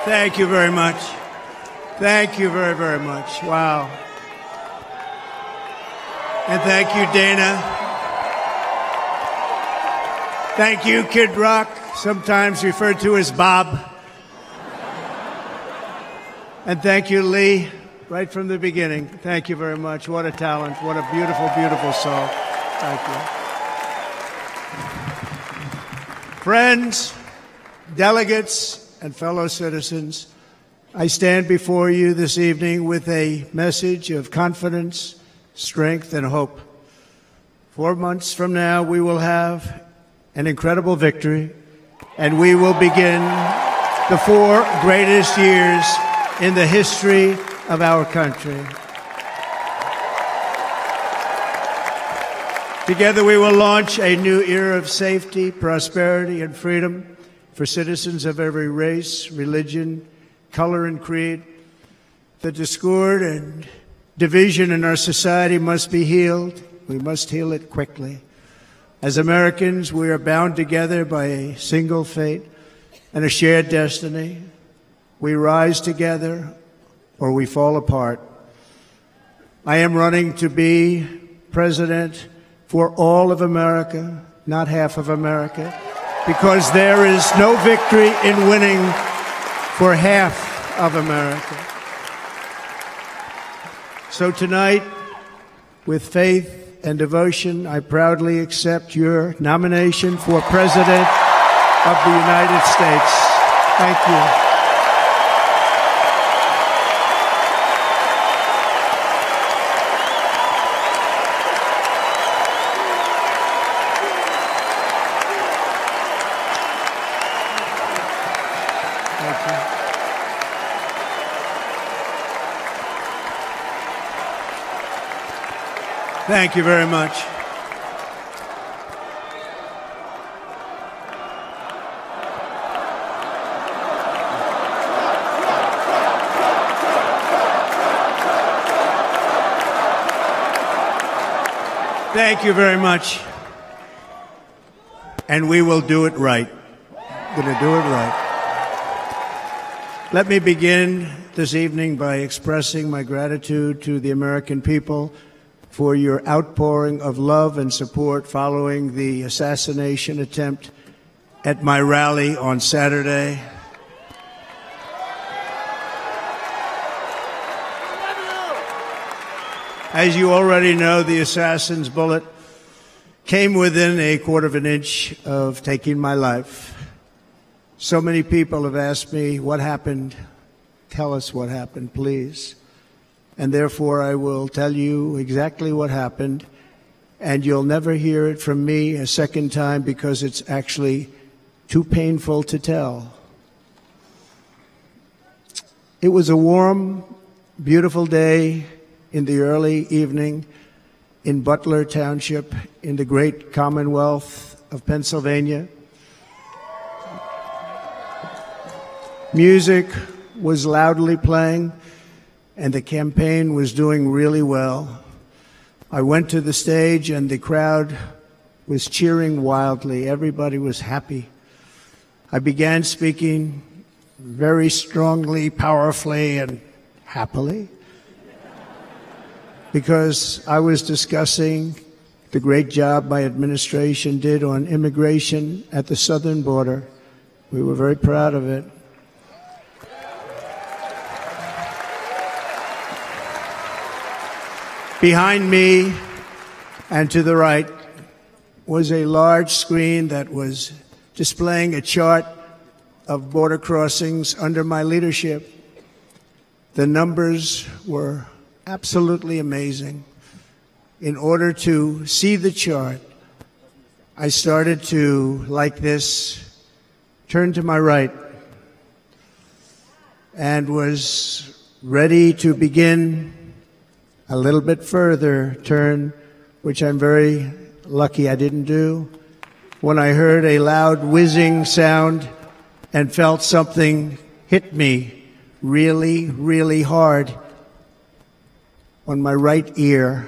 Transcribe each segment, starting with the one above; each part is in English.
Thank you very much. Thank you very, very much. Wow. And thank you, Dana. Thank you, Kid Rock, sometimes referred to as Bob. And thank you, Lee, right from the beginning. Thank you very much. What a talent. What a beautiful, beautiful song. Thank you. Friends, delegates, and fellow citizens, I stand before you this evening with a message of confidence, strength, and hope. 4 months from now, we will have an incredible victory, and we will begin the 4 greatest years in the history of our country. Together, we will launch a new era of safety, prosperity, and freedom for citizens of every race, religion, color, and creed. The discord and division in our society must be healed. We must heal it quickly. As Americans, we are bound together by a single fate and a shared destiny. We rise together or we fall apart. I am running to be president for all of America, not half of America, because there is no victory in winning for half of America. So tonight, with faith and devotion, I proudly accept your nomination for President of the United States. Thank you. Thank you very much. Thank you very much. And we will do it right. We're going to do it right. Let me begin this evening by expressing my gratitude to the American people for your outpouring of love and support following the assassination attempt at my rally on Saturday. As you already know, the assassin's bullet came within a quarter of an inch of taking my life. So many people have asked me, what happened? Tell us what happened, please. And therefore, I will tell you exactly what happened, and you'll never hear it from me a second time because it's actually too painful to tell. It was a warm, beautiful day in the early evening in Butler Township in the great Commonwealth of Pennsylvania. Music was loudly playing, and the campaign was doing really well. I went to the stage, and the crowd was cheering wildly. Everybody was happy. I began speaking very strongly, powerfully, and happily because I was discussing the great job my administration did on immigration at the southern border. We were very proud of it. Behind me and to the right was a large screen that was displaying a chart of border crossings under my leadership. The numbers were absolutely amazing. In order to see the chart, I started to, like this, turn to my right and was ready to begin a little bit further turn, which I'm very lucky I didn't do, when I heard a loud whizzing sound and felt something hit me really, really hard on my right ear.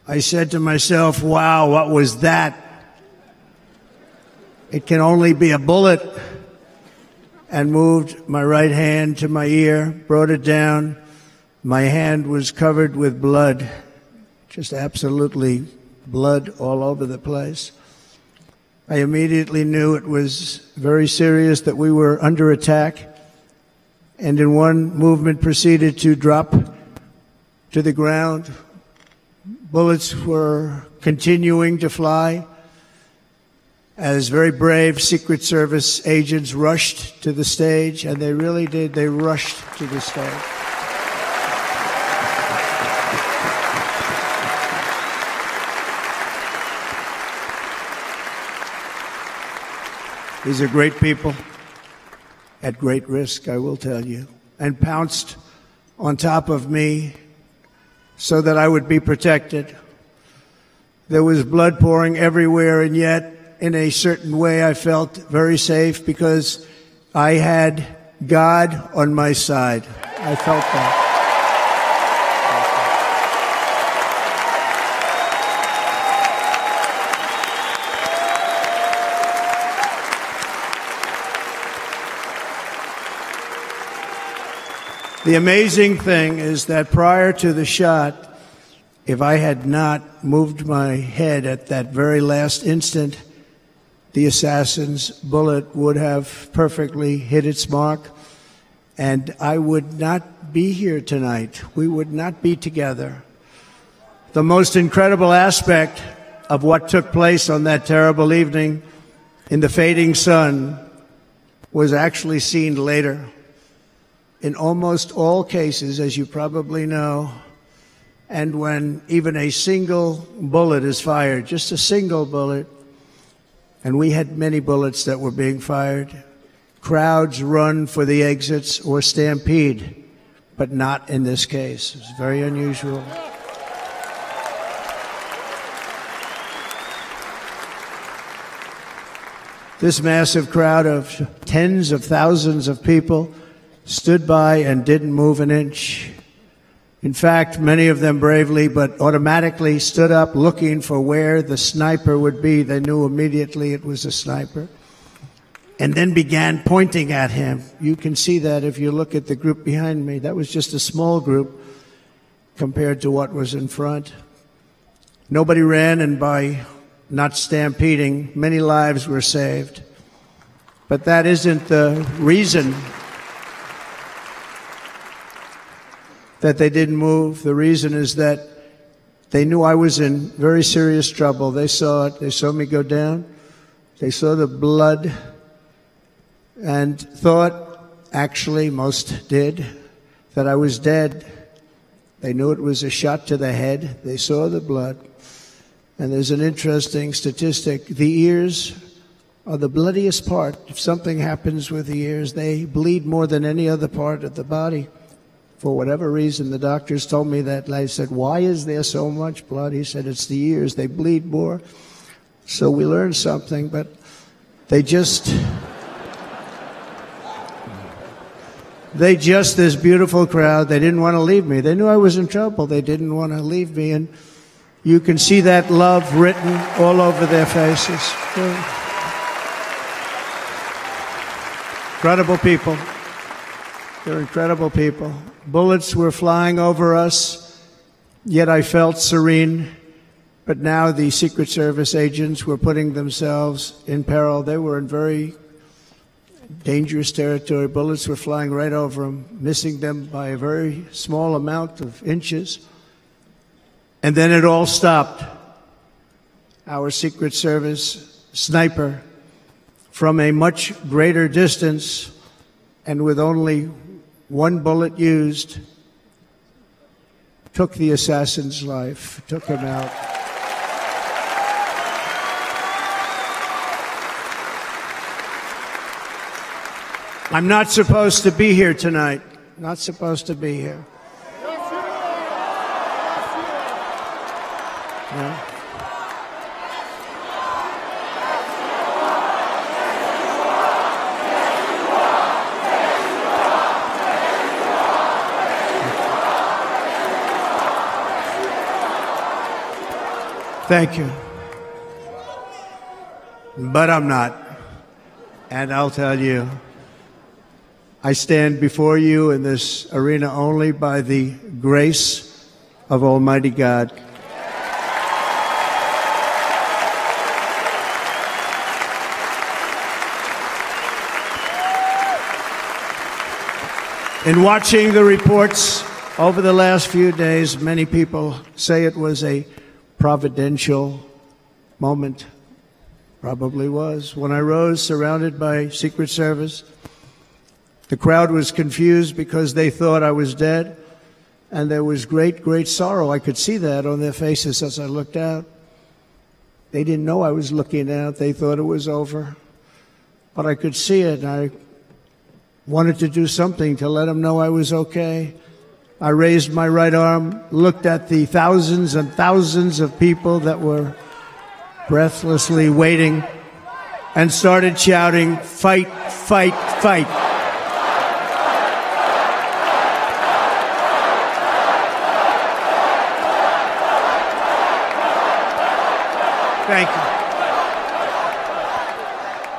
I said to myself, wow, what was that? It can only be a bullet. and moved my right hand to my ear, brought it down. My hand was covered with blood, just absolutely blood all over the place. I immediately knew it was very serious, that we were under attack, and in one movement proceeded to drop to the ground. Bullets were continuing to fly as very brave Secret Service agents rushed to the stage, and they really did. They rushed to the stage. These are great people at great risk, I will tell you, and pounced on top of me so that I would be protected. There was blood pouring everywhere, and yet, in a certain way, I felt very safe because I had God on my side. I felt that. The amazing thing is that prior to the shot, if I had not moved my head at that very last instant, the assassin's bullet would have perfectly hit its mark, and I would not be here tonight. We would not be together. The most incredible aspect of what took place on that terrible evening in the fading sun was actually seen later. In almost all cases, as you probably know, and when even a single bullet is fired, just a single bullet, and we had many bullets that were being fired, crowds run for the exits or stampede, but not in this case. It's very unusual. This massive crowd of tens of thousands of people stood by and didn't move an inch. In fact, many of them bravely, but automatically stood up looking for where the sniper would be. They knew immediately it was a sniper. And then began pointing at him. You can see that if you look at the group behind me. That was just a small group compared to what was in front. Nobody ran, and by not stampeding, many lives were saved. But that isn't the reason that they didn't move. The reason is that they knew I was in very serious trouble. They saw it. They saw me go down. They saw the blood and thought, actually most did, that I was dead. They knew it was a shot to the head. They saw the blood. And there's an interesting statistic. The ears are the bloodiest part. If something happens with the ears, they bleed more than any other part of the body. For whatever reason, the doctors told me that. I said, why is there so much blood? He said, it's the ears. They bleed more. So we learned something, but they just, this beautiful crowd, they didn't want to leave me. They knew I was in trouble. They didn't want to leave me. And you can see that love written all over their faces. Incredible people. They're incredible people. Bullets were flying over us, yet I felt serene. But now the Secret Service agents were putting themselves in peril. They were in very dangerous territory. Bullets were flying right over them, missing them by a very small amount of inches. And then it all stopped. Our Secret Service sniper, from a much greater distance and with only one bullet used, took the assassin's life, took him out. I'm not supposed to be here tonight. Not supposed to be here. No. Thank you. But I'm not. And I'll tell you, I stand before you in this arena only by the grace of Almighty God. In watching the reports over the last few days, many people say it was a providential moment. Probably was. When I rose, surrounded by Secret Service, the crowd was confused because they thought I was dead, and there was great, great sorrow. I could see that on their faces as I looked out. They didn't know I was looking out. They thought it was over. But I could see it, and I wanted to do something to let them know I was okay. I raised my right arm, looked at the thousands and thousands of people that were breathlessly waiting, and started shouting, "Fight, fight, fight." Thank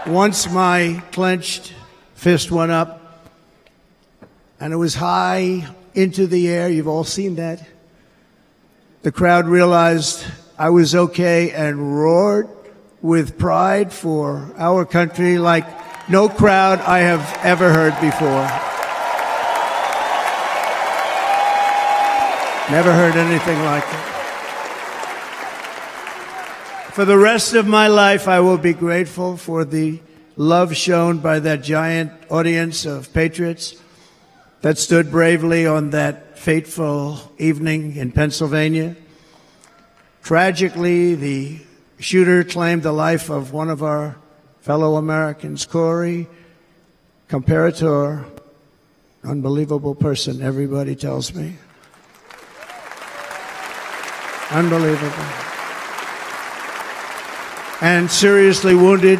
you. Once my clenched fist went up, and it was high into the air. You've all seen that. The crowd realized I was okay and roared with pride for our country like no crowd I have ever heard before. Never heard anything like it. For the rest of my life, I will be grateful for the love shown by that giant audience of patriots that stood bravely on that fateful evening in Pennsylvania. Tragically, the shooter claimed the life of one of our fellow Americans, Corey Comparator. Unbelievable person, everybody tells me. Unbelievable. And seriously wounded,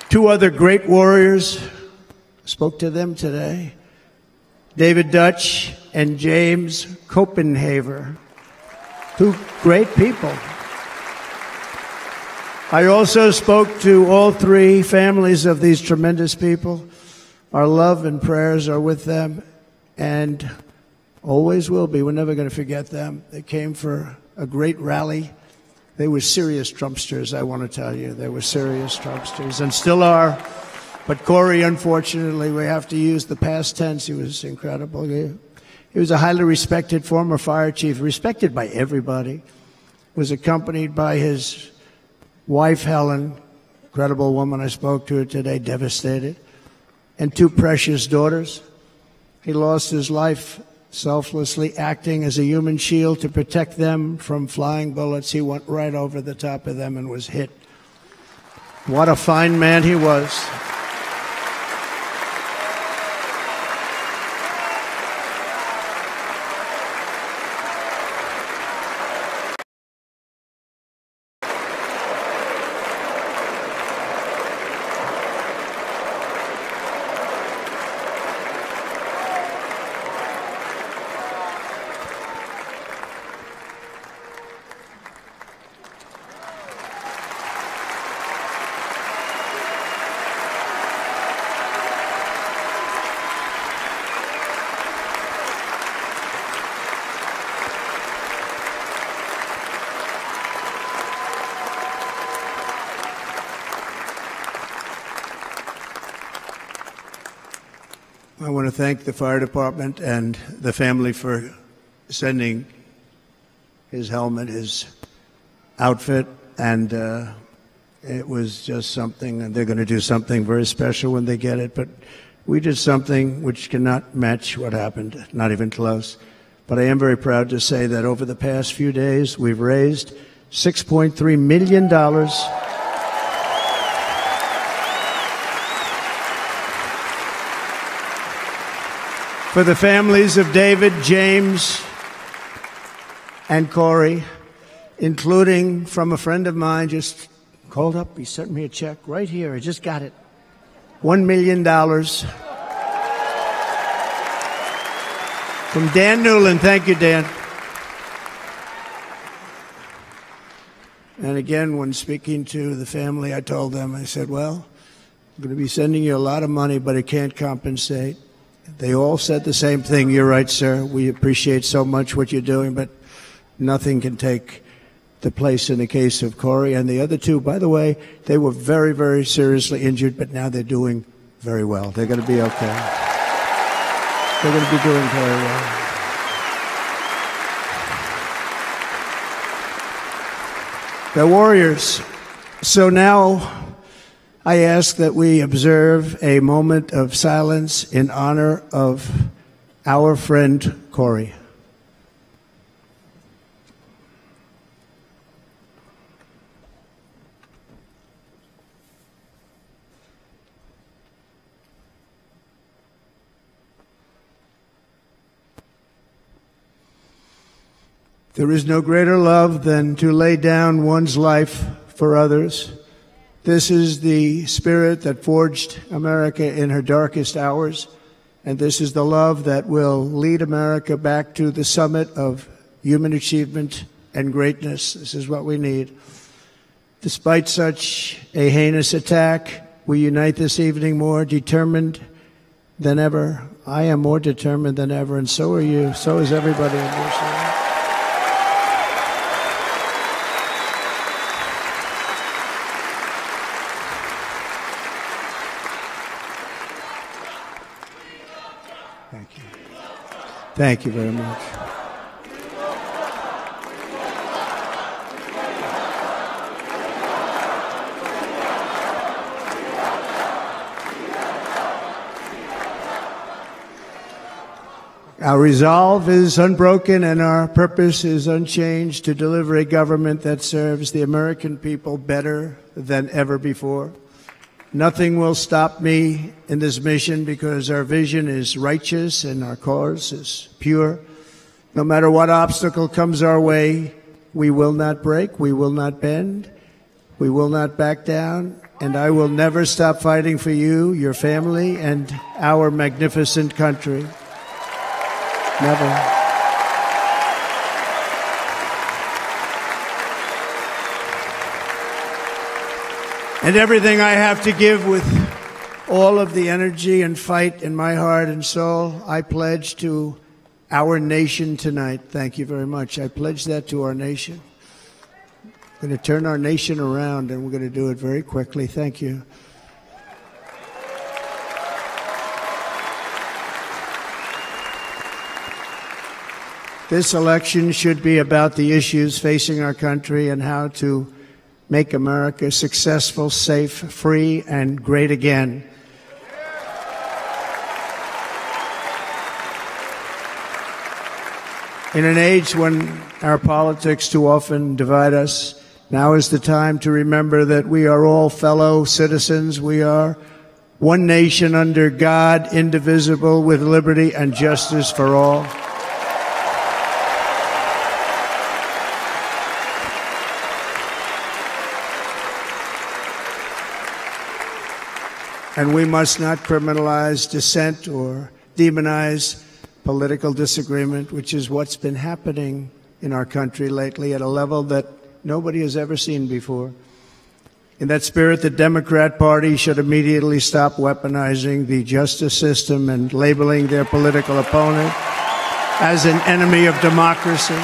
two other great warriors. Spoke to them today. David Dutch and James Copenhaver. Two great people. I also spoke to all three families of these tremendous people. Our love and prayers are with them and always will be. We're never going to forget them. They came for a great rally. They were serious Trumpsters, I want to tell you. They were serious Trumpsters and still are. But Corey, unfortunately, we have to use the past tense. He was incredible. He was a highly respected former fire chief, respected by everybody. Was accompanied by his wife, Helen, incredible woman. I spoke to her today, devastated, and two precious daughters. He lost his life selflessly, acting as a human shield to protect them from flying bullets. He went right over the top of them and was hit. What a fine man he was. I want to thank the fire department and the family for sending his helmet, his outfit, and it was just something, and they're going to do something very special when they get it. But we did something which cannot match what happened, not even close. But I am very proud to say that over the past few days, we've raised $6.3 million for the families of David, James, and Corey, including from a friend of mine, just called up. He sent me a check right here. I just got it. $1 million from Dan Newland. Thank you, Dan. And again, when speaking to the family, I told them, I said, well, I'm going to be sending you a lot of money, but it can't compensate. They all said the same thing. You're right, sir. We appreciate so much what you're doing, but nothing can take the place in the case of Corey. And the other two, by the way, they were very, very seriously injured, but now they're doing very well. They're going to be okay. They're going to be doing very well. They're warriors. So now I ask that we observe a moment of silence in honor of our friend Corey. There is no greater love than to lay down one's life for others. This is the spirit that forged America in her darkest hours, and this is the love that will lead America back to the summit of human achievement and greatness. This is what we need. Despite such a heinous attack, we unite this evening more determined than ever. I am more determined than ever, and so are you. So is everybody in your side. Thank you very much. Our resolve is unbroken and our purpose is unchanged to deliver a government that serves the American people better than ever before. Nothing will stop me in this mission because our vision is righteous and our cause is pure. No matter what obstacle comes our way, we will not break, we will not bend, we will not back down, and I will never stop fighting for you, your family, and our magnificent country. Never. And everything I have to give with all of the energy and fight in my heart and soul, I pledge to our nation tonight. Thank you very much. I pledge that to our nation. We're going to turn our nation around, and we're going to do it very quickly. Thank you. This election should be about the issues facing our country and how to make America successful, safe, free, and great again. In an age when our politics too often divide us, now is the time to remember that we are all fellow citizens. We are one nation under God, indivisible, with liberty and justice for all. And we must not criminalize dissent or demonize political disagreement, which is what's been happening in our country lately at a level that nobody has ever seen before. In that spirit, the Democrat Party should immediately stop weaponizing the justice system and labeling their political opponent as an enemy of democracy.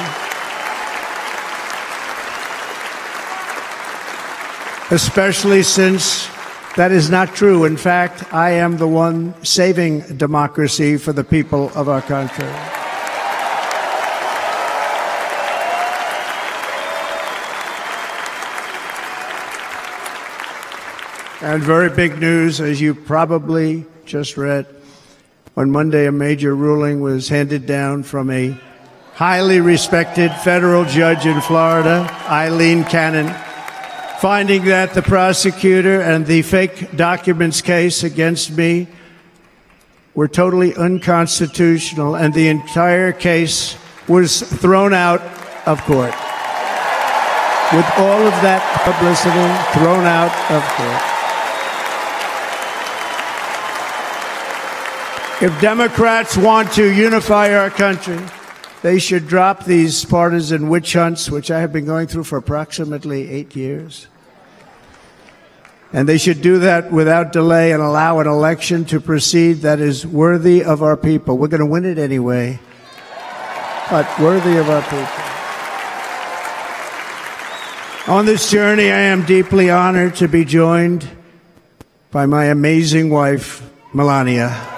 Especially since that is not true. In fact, I am the one saving democracy for the people of our country. And very big news, as you probably just read, on Monday a major ruling was handed down from a highly respected federal judge in Florida, Eileen Cannon, finding that the prosecutor and the fake documents case against me were totally unconstitutional, and the entire case was thrown out of court. With all of that publicity, thrown out of court. If Democrats want to unify our country, they should drop these partisan witch hunts, which I have been going through for approximately 8 years. And they should do that without delay and allow an election to proceed that is worthy of our people. We're going to win it anyway, but worthy of our people. On this journey, I am deeply honored to be joined by my amazing wife, Melania.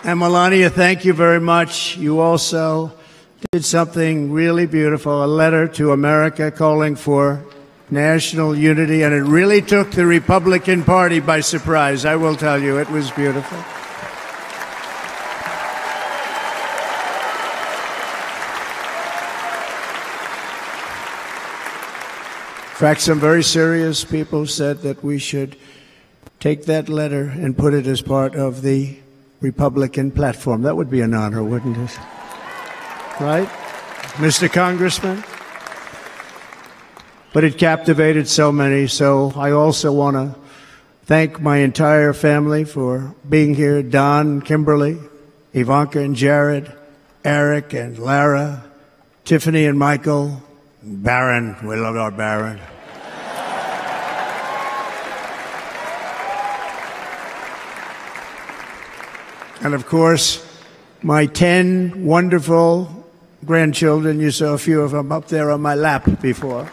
And Melania, thank you very much. You also did something really beautiful, a letter to America calling for national unity, and it really took the Republican Party by surprise. I will tell you, it was beautiful. In fact, some very serious people said that we should take that letter and put it as part of the Republican platform. That would be an honor, wouldn't it? Right, Mr. Congressman? But it captivated so many, so I also want to thank my entire family for being here. Don, Kimberly, Ivanka and Jared, Eric and Lara, Tiffany and Michael, Barron. We love our Barron. And of course, my 10 wonderful grandchildren. You saw a few of them up there on my lap before.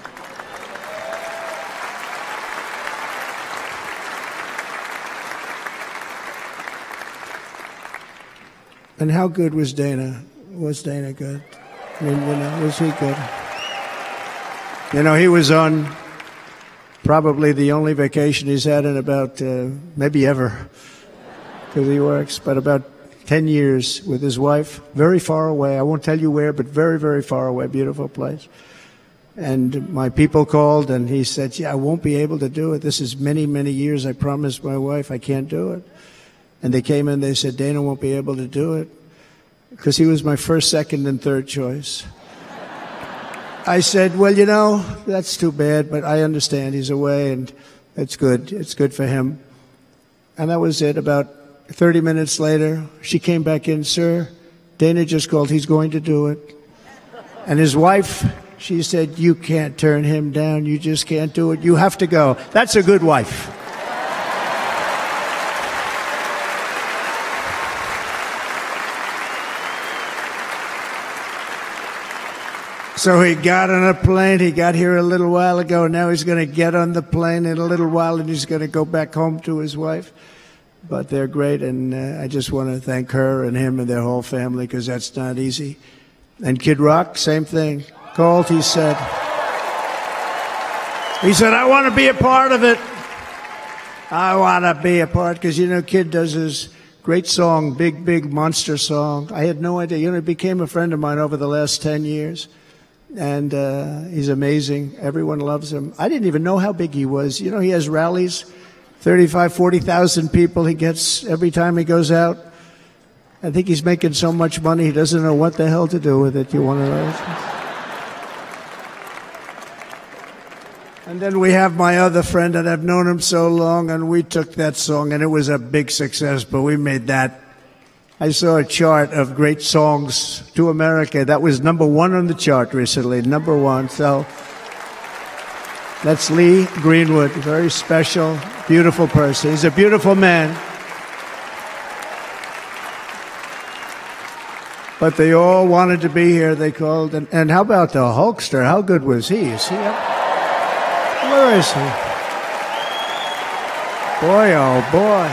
And how good was Dana? Was Dana good? I mean, was he good? He was on probably the only vacation he's had in about, maybe ever, because he works, but about 10 years with his wife, very far away. I won't tell you where, but very, very far away, beautiful place. And my people called, and he said, I won't be able to do it. This is many, many years. I promised my wife I can't do it. And they came in, they said, Dana won't be able to do it, because he was my first, second, and third choice. I said, well, that's too bad, but I understand he's away, and it's good. It's good for him. And that was it. About 30 minutes later, she came back in, sir, Dana just called, he's going to do it. And his wife, she said, you can't turn him down, you just can't do it, you have to go. That's a good wife. So he got on a plane, he got here a little while ago, now he's going to get on the plane in a little while and he's going to go back home to his wife. But they're great, and I just want to thank her and him and their whole family, because that's not easy. And Kid Rock, same thing. Called, he said, I want to be a part of it. I want to be a part, because, Kid does his great song, Big, Big Monster song. I had no idea. He became a friend of mine over the last 10 years. And he's amazing. Everyone loves him. I didn't even know how big he was. He has rallies. 35, 40,000 people he gets every time he goes out. I think he's making so much money he doesn't know what the hell to do with it. You want to know? And then we have my other friend, and I've known him so long, and we took that song, and it was a big success, but we made that. I saw a chart of great songs to America. That was #1 on the chart recently, #1. So that's Lee Greenwood, a very special, beautiful person. He's a beautiful man. But they all wanted to be here. They called. And how about the Hulkster? How good was he? Is he up? Where is he? Boy, oh boy.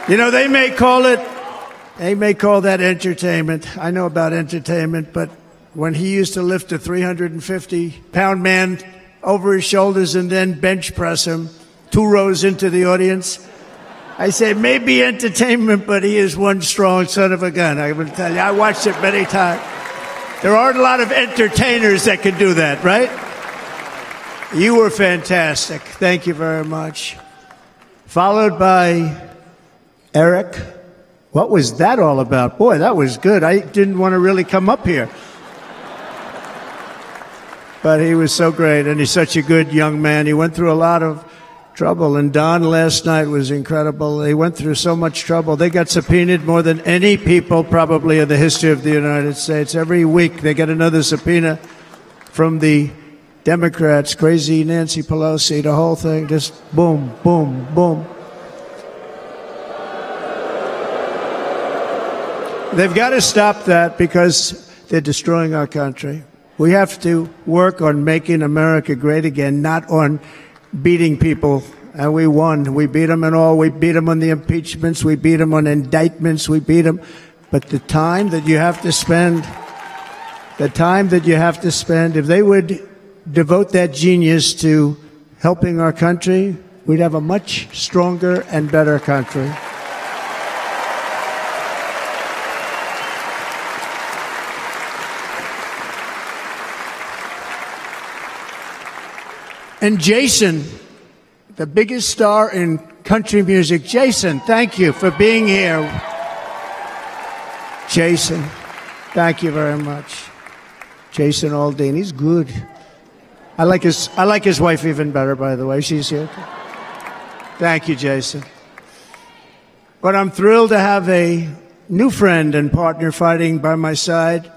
They may call that entertainment. I know about entertainment, but when he used to lift a 350-pound man over his shoulders and then bench press him 2 rows into the audience, I say, maybe entertainment, but he is one strong son of a gun. I will tell you, I watched it many times. There aren't a lot of entertainers that can do that, right? You were fantastic. Thank you very much. Followed by Eric. What was that all about? Boy, that was good. I didn't want to really come up here. But he was so great, and he's such a good young man. He went through a lot of trouble, and Don last night was incredible. They went through so much trouble. They got subpoenaed more than any people probably in the history of the United States. Every week they get another subpoena from the Democrats, crazy Nancy Pelosi, the whole thing, just boom, boom, boom. They've got to stop that because they're destroying our country. We have to work on making America great again, not on beating people. And we won. We beat them in all. We beat them on the impeachments. We beat them on indictments. We beat them. But the time that you have to spend, if they would devote that genius to helping our country, we'd have a much stronger and better country. And Jason, the biggest star in country music. Jason, thank you for being here. Jason, thank you very much. Jason Aldean, he's good. I like his wife even better, by the way. She's here. Thank you, Jason. But I'm thrilled to have a new friend and partner fighting by my side.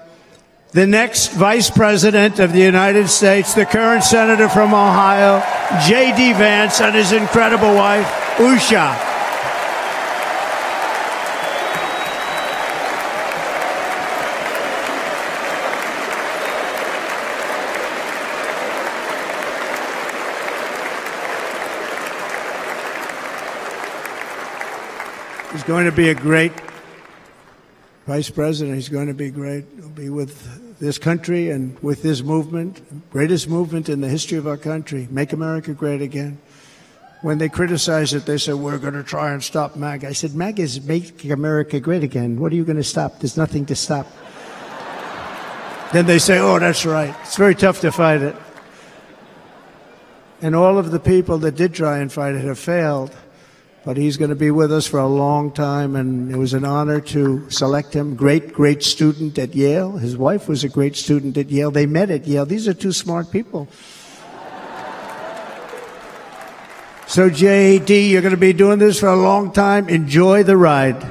The next Vice President of the United States, the current Senator from Ohio, J.D. Vance, and his incredible wife, Usha. He's going to be a great Vice President. He's going to be great. He'll be with this country and with this movement, greatest movement in the history of our country, Make America Great Again. When they criticize it, they say, we're going to try and stop MAGA. I said, MAGA is Make America Great Again. What are you going to stop? There's nothing to stop. Then they say, oh, that's right. It's very tough to fight it. And all of the people that did try and fight it have failed. But he's going to be with us for a long time, and it was an honor to select him. Great, great student at Yale. His wife was a great student at Yale. They met at Yale. These are two smart people. So, J.D., you're going to be doing this for a long time. Enjoy the ride.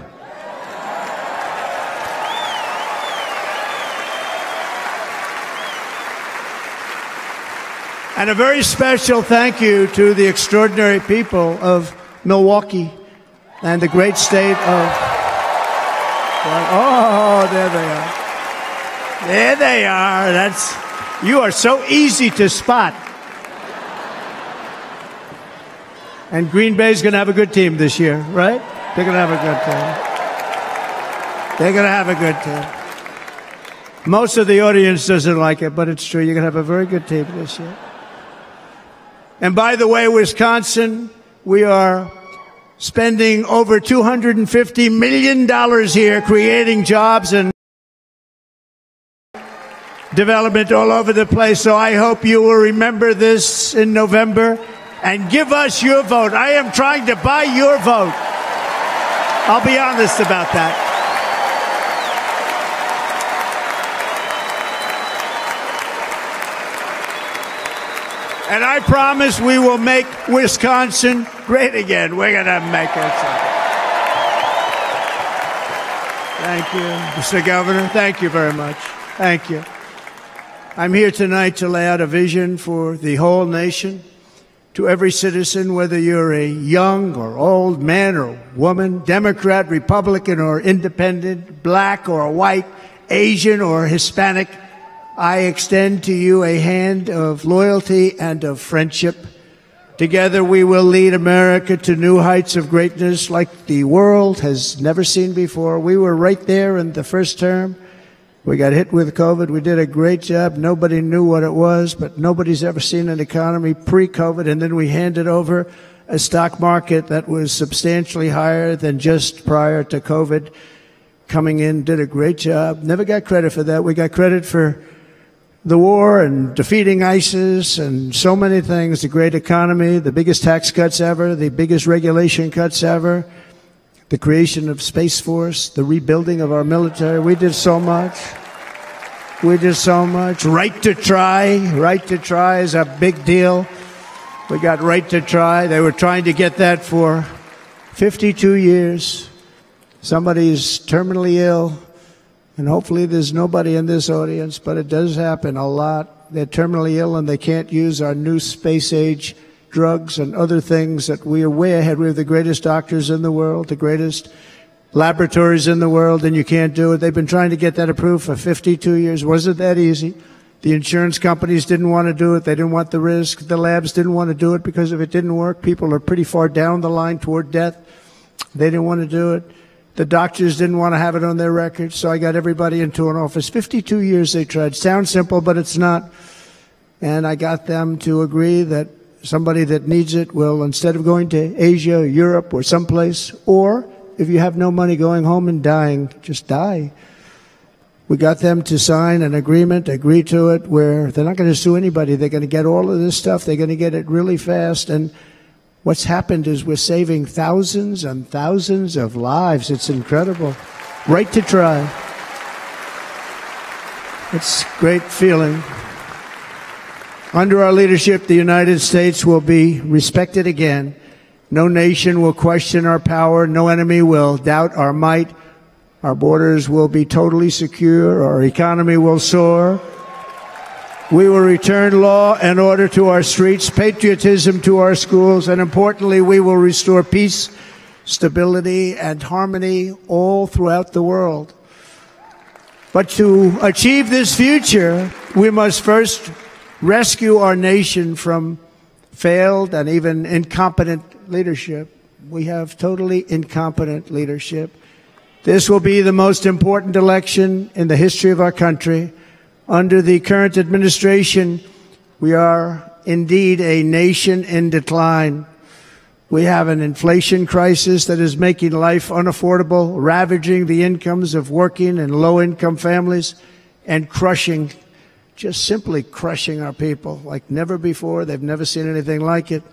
And a very special thank you to the extraordinary people of Milwaukee and the great state of... Oh, there they are. There they are. You are so easy to spot. And Green Bay's going to have a good team this year, right? They're going to have a good team. They're going to have a good team. Most of the audience doesn't like it, but it's true. You're going to have a very good team this year. And by the way, Wisconsin, we are spending over $250 million here creating jobs and development all over the place. So I hope you will remember this in November and give us your vote. I am trying to buy your vote. I'll be honest about that. And I promise we will make Wisconsin great again. We're going to make it. Thank you, Mr. Governor. Thank you very much. Thank you. I'm here tonight to lay out a vision for the whole nation, to every citizen, whether you're a young or old man or woman, Democrat, Republican, or independent, black or white, Asian or Hispanic. I extend to you a hand of loyalty and of friendship. Together we will lead America to new heights of greatness like the world has never seen before. We were right there in the first term. We got hit with COVID. We did a great job. Nobody knew what it was, but nobody's ever seen an economy pre-COVID. And then we handed over a stock market that was substantially higher than just prior to COVID. Coming in, did a great job. Never got credit for that. We got credit for the war and defeating ISIS and so many things, the great economy, the biggest tax cuts ever, the biggest regulation cuts ever, the creation of Space Force, the rebuilding of our military. We did so much. We did so much. Right to try. Right to try is a big deal. We got right to try. They were trying to get that for 52 years. Somebody's terminally ill. And hopefully there's nobody in this audience, but it does happen a lot. They're terminally ill and they can't use our new space-age drugs and other things that we are way ahead. We have the greatest doctors in the world, the greatest laboratories in the world, and you can't do it. They've been trying to get that approved for 52 years. Wasn't that easy? The insurance companies didn't want to do it. They didn't want the risk. The labs didn't want to do it because if it didn't work, people are pretty far down the line toward death. They didn't want to do it. The doctors didn't want to have it on their records, so I got everybody into an office. 52 years they tried. Sounds simple, but it's not. And I got them to agree that somebody that needs it will, instead of going to Asia, Europe, or someplace, or if you have no money, going home and dying, just die. We got them to sign an agreement, agree to it, where they're not going to sue anybody. They're going to get all of this stuff. They're going to get it really fast. And what's happened is we're saving thousands and thousands of lives. It's incredible. Right to try. It's a great feeling. Under our leadership, the United States will be respected again. No nation will question our power. No enemy will doubt our might. Our borders will be totally secure. Our economy will soar. We will return law and order to our streets, patriotism to our schools, and importantly, we will restore peace, stability, and harmony all throughout the world. But to achieve this future, we must first rescue our nation from failed and even incompetent leadership. We have totally incompetent leadership. This will be the most important election in the history of our country. Under the current administration, we are indeed a nation in decline. We have an inflation crisis that is making life unaffordable, ravaging the incomes of working and low-income families, and crushing, just simply crushing our people like never before. They've never seen anything like it.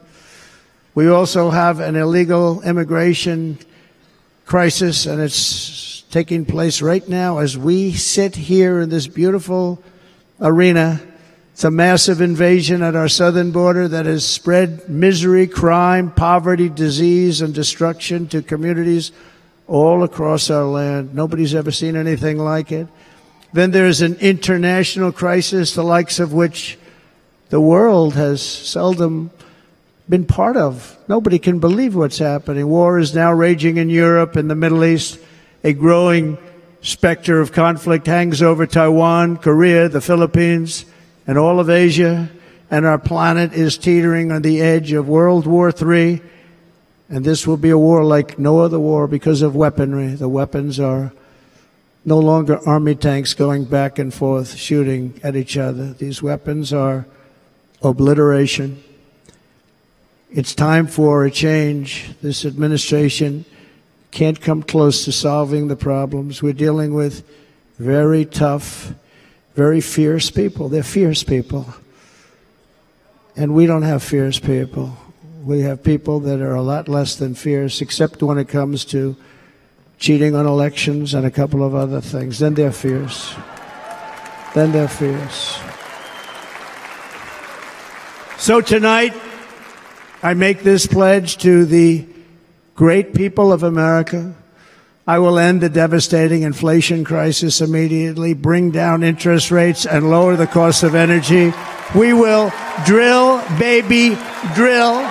We also have an illegal immigration crisis, and it's taking place right now as we sit here in this beautiful arena. It's a massive invasion at our southern border that has spread misery, crime, poverty, disease, and destruction to communities all across our land. Nobody's ever seen anything like it. Then there's an international crisis, the likes of which the world has seldom been part of. Nobody can believe what's happening. War is now raging in Europe and the Middle East. A growing specter of conflict hangs over Taiwan, Korea, the Philippines, and all of Asia. And our planet is teetering on the edge of World War III. And this will be a war like no other war because of weaponry. The weapons are no longer army tanks going back and forth shooting at each other. These weapons are obliteration. It's time for a change. This administration can't come close to solving the problems. We're dealing with very tough, very fierce people. They're fierce people. And we don't have fierce people. We have people that are a lot less than fierce, except when it comes to cheating on elections and a couple of other things. Then they're fierce. Then they're fierce. So tonight, I make this pledge to the great people of America. I will end the devastating inflation crisis immediately, bring down interest rates, and lower the cost of energy. We will drill, baby, drill.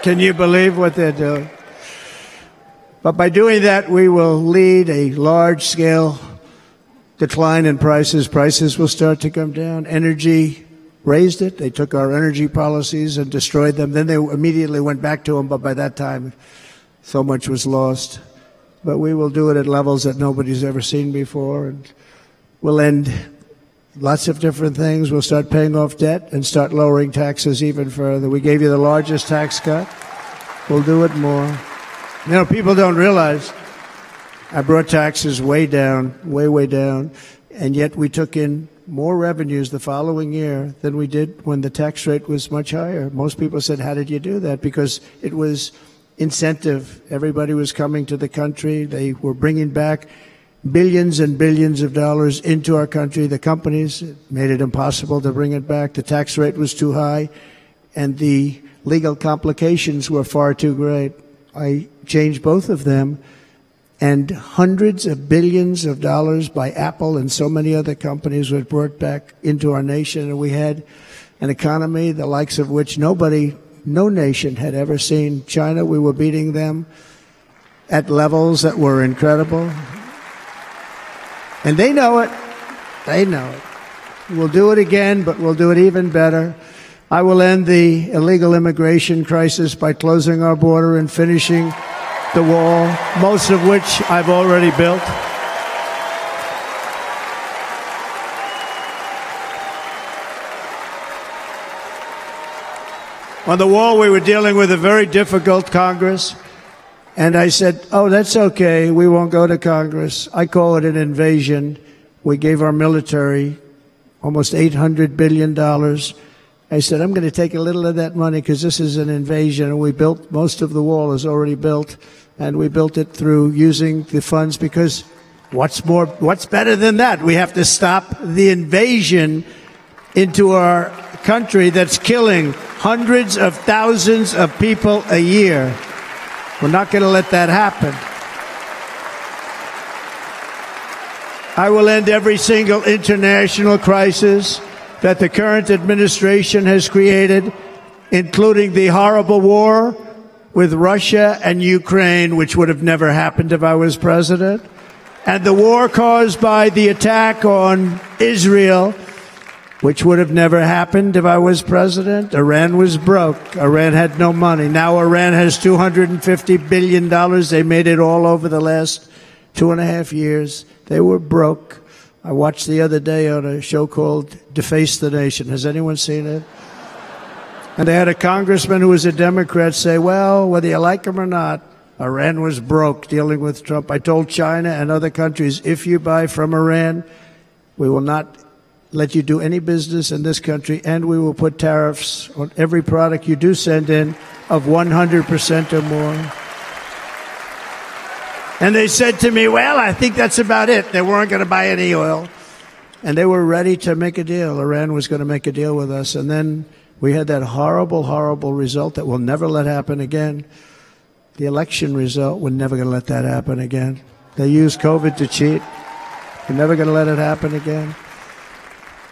Can you believe what they're doing? But by doing that, we will lead a large-scale decline in prices. Prices will start to come down. Energy raised it. They took our energy policies and destroyed them. Then they immediately went back to them, but by that time, So much was lost. But we will do it at levels that nobody's ever seen before. And we'll end lots of different things. We'll start paying off debt and start lowering taxes even further. We gave you the largest tax cut. We'll do it more. You know, people don't realize I brought taxes way down, way down, and yet we took in more revenues the following year than we did when the tax rate was much higher. Most people said, how did you do that? Because it was incentive. Everybody was coming to the country. They were bringing back billions and billions of dollars into our country. The companies made it impossible to bring it back. The tax rate was too high, and the legal complications were far too great. I changed both of them, and hundreds of billions of dollars by Apple and so many other companies were brought back into our nation, and we had an economy the likes of which no nation had ever seen. China, we were beating them at levels that were incredible. And they know it. They know it. We'll do it again, but we'll do it even better. I will end the illegal immigration crisis by closing our border and finishing the wall, most of which I've already built. On the wall, we were dealing with a very difficult Congress, and I said, oh, that's okay, we won't go to Congress. I call it an invasion. We gave our military almost $800 billion. I said, I'm going to take a little of that money because this is an invasion, and we built, most of the wall is already built, and we built it through using the funds because what's better than that? We have to stop the invasion into our country that's killing hundreds of thousands of people a year. We're not going to let that happen. I will end every single international crisis that the current administration has created, including the horrible war with Russia and Ukraine, which would have never happened if I was president, and the war caused by the attack on Israel, which would have never happened if I was president. Iran was broke. Iran had no money. Now Iran has $250 billion. They made it all over the last 2.5 years. They were broke. I watched the other day on a show called Deface the Nation. Has anyone seen it? And they had a congressman who was a Democrat say, well, whether you like him or not, Iran was broke dealing with Trump. I told China and other countries, if you buy from Iran, we will not let you do any business in this country, and we will put tariffs on every product you do send in of 100% or more. And they said to me, well, I think that's about it. They weren't going to buy any oil. And they were ready to make a deal. Iran was going to make a deal with us. And then we had that horrible, horrible result that we'll never let happen again. The election result, we're never going to let that happen again. They used COVID to cheat. We're never going to let it happen again.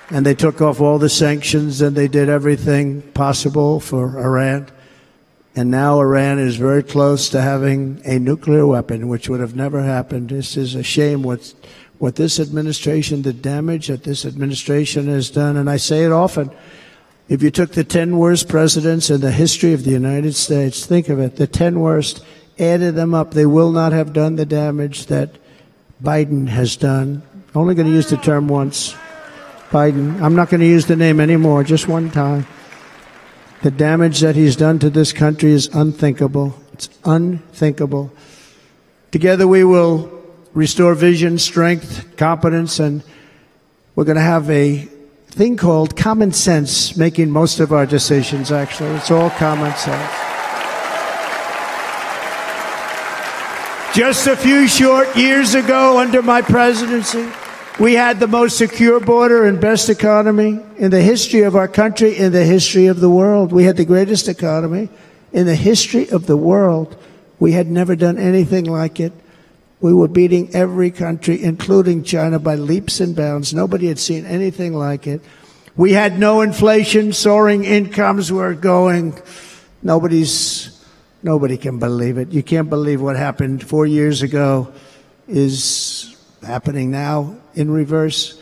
And they took off all the sanctions, and they did everything possible for Iran. And now Iran is very close to having a nuclear weapon, which would have never happened. This is a shame what this administration, the damage that this administration has done. And I say it often, if you took the 10 worst presidents in the history of the United States, think of it, the 10 worst, added them up, they will not have done the damage that Biden has done. I'm only going to use the term once. Biden. I'm not going to use the name anymore, just one time. The damage that he's done to this country is unthinkable. It's unthinkable. Together we will restore vision, strength, competence, and we're going to have a thing called common sense making most of our decisions, actually. It's all common sense. Just a few short years ago, under my presidency, we had the most secure border and best economy in the history of our country, in the history of the world. We had the greatest economy in the history of the world. We had never done anything like it. We were beating every country, including China, by leaps and bounds. Nobody had seen anything like it. We had no inflation. Soaring incomes were going. Nobody can believe it. You can't believe what happened 4 years ago is happening now in reverse.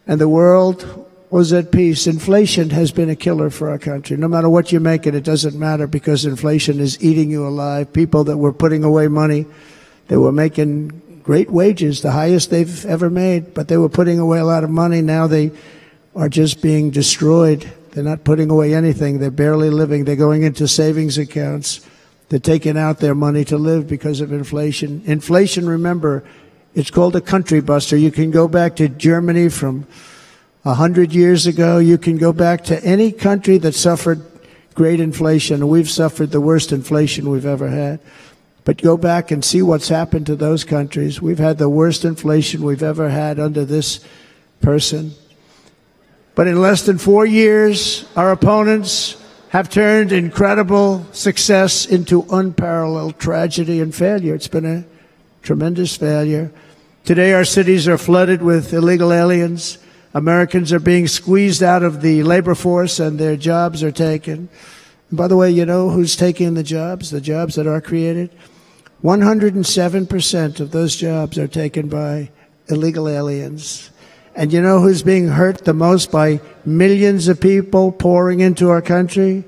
And the world was at peace. Inflation has been a killer for our country. No matter what you make it doesn't matter, because inflation is eating you alive. People that were putting away money, they were making great wages, the highest they've ever made, but they were putting away a lot of money. Now they are just being destroyed. They're not putting away anything. They're barely living. They're going into savings accounts. They're taking out their money to live because of inflation. Inflation, remember, it's called a country buster. You can go back to Germany from 100 years ago. You can go back to any country that suffered great inflation. We've suffered the worst inflation we've ever had. But go back and see what's happened to those countries. We've had the worst inflation we've ever had under this person. But in less than 4 years, our opponents have turned incredible success into unparalleled tragedy and failure. It's been a tremendous failure. Today, our cities are flooded with illegal aliens. Americans are being squeezed out of the labor force, and their jobs are taken. And by the way, you know who's taking the jobs that are created? 107% of those jobs are taken by illegal aliens. And you know who's being hurt the most by millions of people pouring into our country?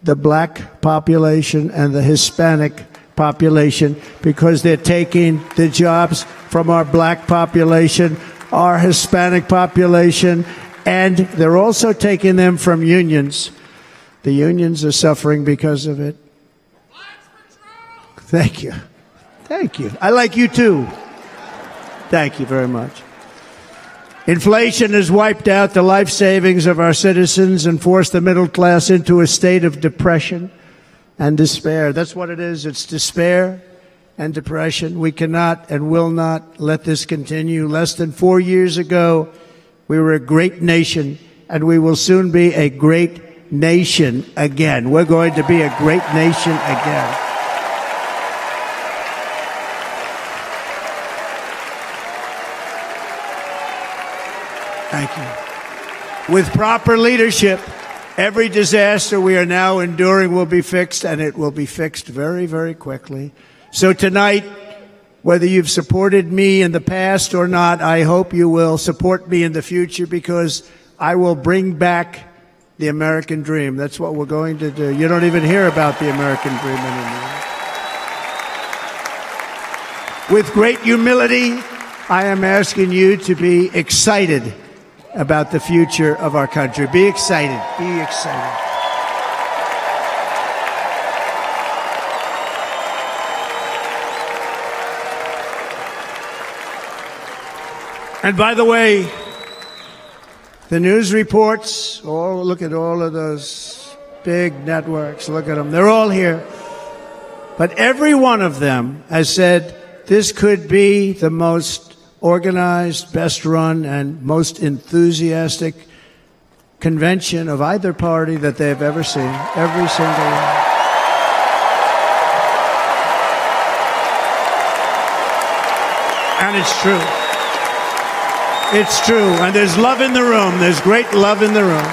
The black population and the Hispanic population, because they're taking the jobs from our black population, our Hispanic population, and they're also taking them from unions. The unions are suffering because of it. Thank you. Thank you. I like you too. Thank you very much. Inflation has wiped out the life savings of our citizens and forced the middle class into a state of depression and despair. That's what it is. It's despair and depression. We cannot and will not let this continue. Less than 4 years ago, we were a great nation, and we will soon be a great nation again. We're going to be a great nation again. Thank you. With proper leadership, every disaster we are now enduring will be fixed, and it will be fixed very, very quickly. So tonight, whether you've supported me in the past or not, I hope you will support me in the future, because I will bring back the American dream. That's what we're going to do. You don't even hear about the American dream anymore. With great humility, I am asking you to be excited about the future of our country. Be excited. Be excited. And by the way, the news reports, look at all of those big networks. Look at them. They're all here. But every one of them has said this could be the most organized, best run, and most enthusiastic convention of either party that they've ever seen. Every single one. And it's true. It's true. And there's love in the room. There's great love in the room.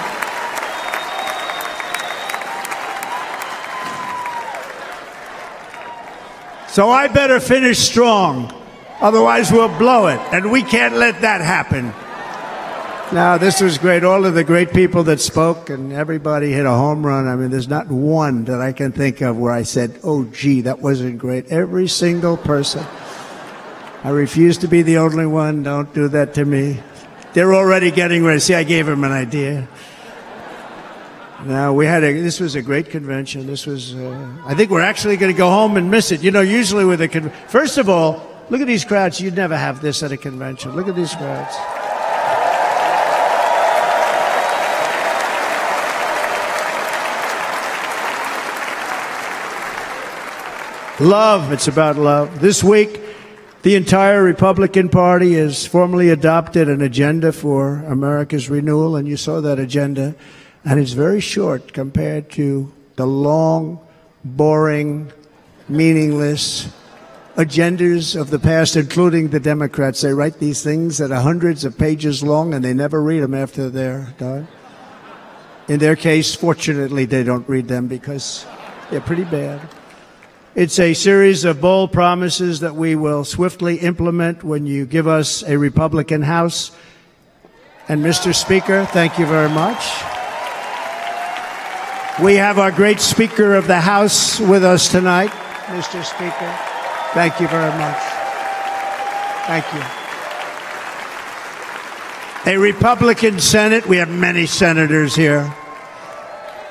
So I better finish strong. Otherwise, we'll blow it, and we can't let that happen. Now, this was great. All of the great people that spoke, and everybody hit a home run. I mean, there's not one that I can think of where I said, oh, gee, that wasn't great. Every single person. I refuse to be the only one. Don't do that to me. They're already getting ready. See, I gave them an idea. Now, this was a great convention. This was, I think we're actually going to go home and miss it. You know, usually with a convention, first of all, look at these crowds. You'd never have this at a convention. Look at these crowds. Love. It's about love. This week, the entire Republican Party has formally adopted an agenda for America's renewal, and you saw that agenda. And it's very short compared to the long, boring, meaningless agendas of the past, including the Democrats. They write these things that are hundreds of pages long, and they never read them after they're done. In their case, fortunately, they don't read them because they're pretty bad. It's a series of bold promises that we will swiftly implement when you give us a Republican House And Mr. Speaker, thank you very much. We have our great Speaker of the House with us tonight. Mr. Speaker, thank you very much. Thank you. A Republican Senate, we have many senators here,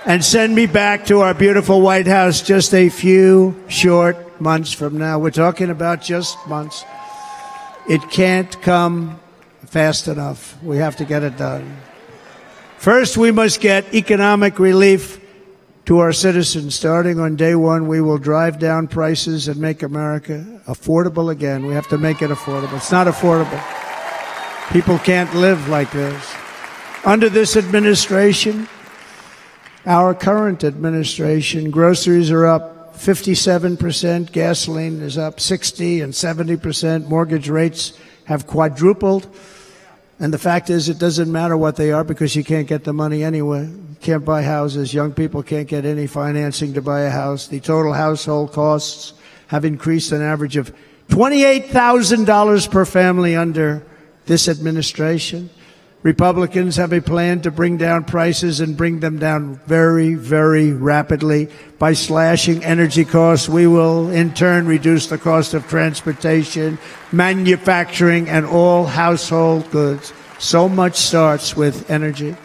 and send me back to our beautiful White House just a few short months from now. We're talking about just months. It can't come fast enough. We have to get it done. First, we must get economic relief to our citizens. Starting on day one, we will drive down prices and make America affordable again. We have to make it affordable. It's not affordable. People can't live like this. Under this administration, our current administration, groceries are up 57%, gasoline is up 60 and 70%, mortgage rates have quadrupled. And the fact is, it doesn't matter what they are because you can't get the money anyway. You can't buy houses. Young people can't get any financing to buy a house. The total household costs have increased an average of $28,000 per family under this administration. Republicans have a plan to bring down prices and bring them down very, very rapidly. By slashing energy costs, we will in turn reduce the cost of transportation, manufacturing, and all household goods. So much starts with energy.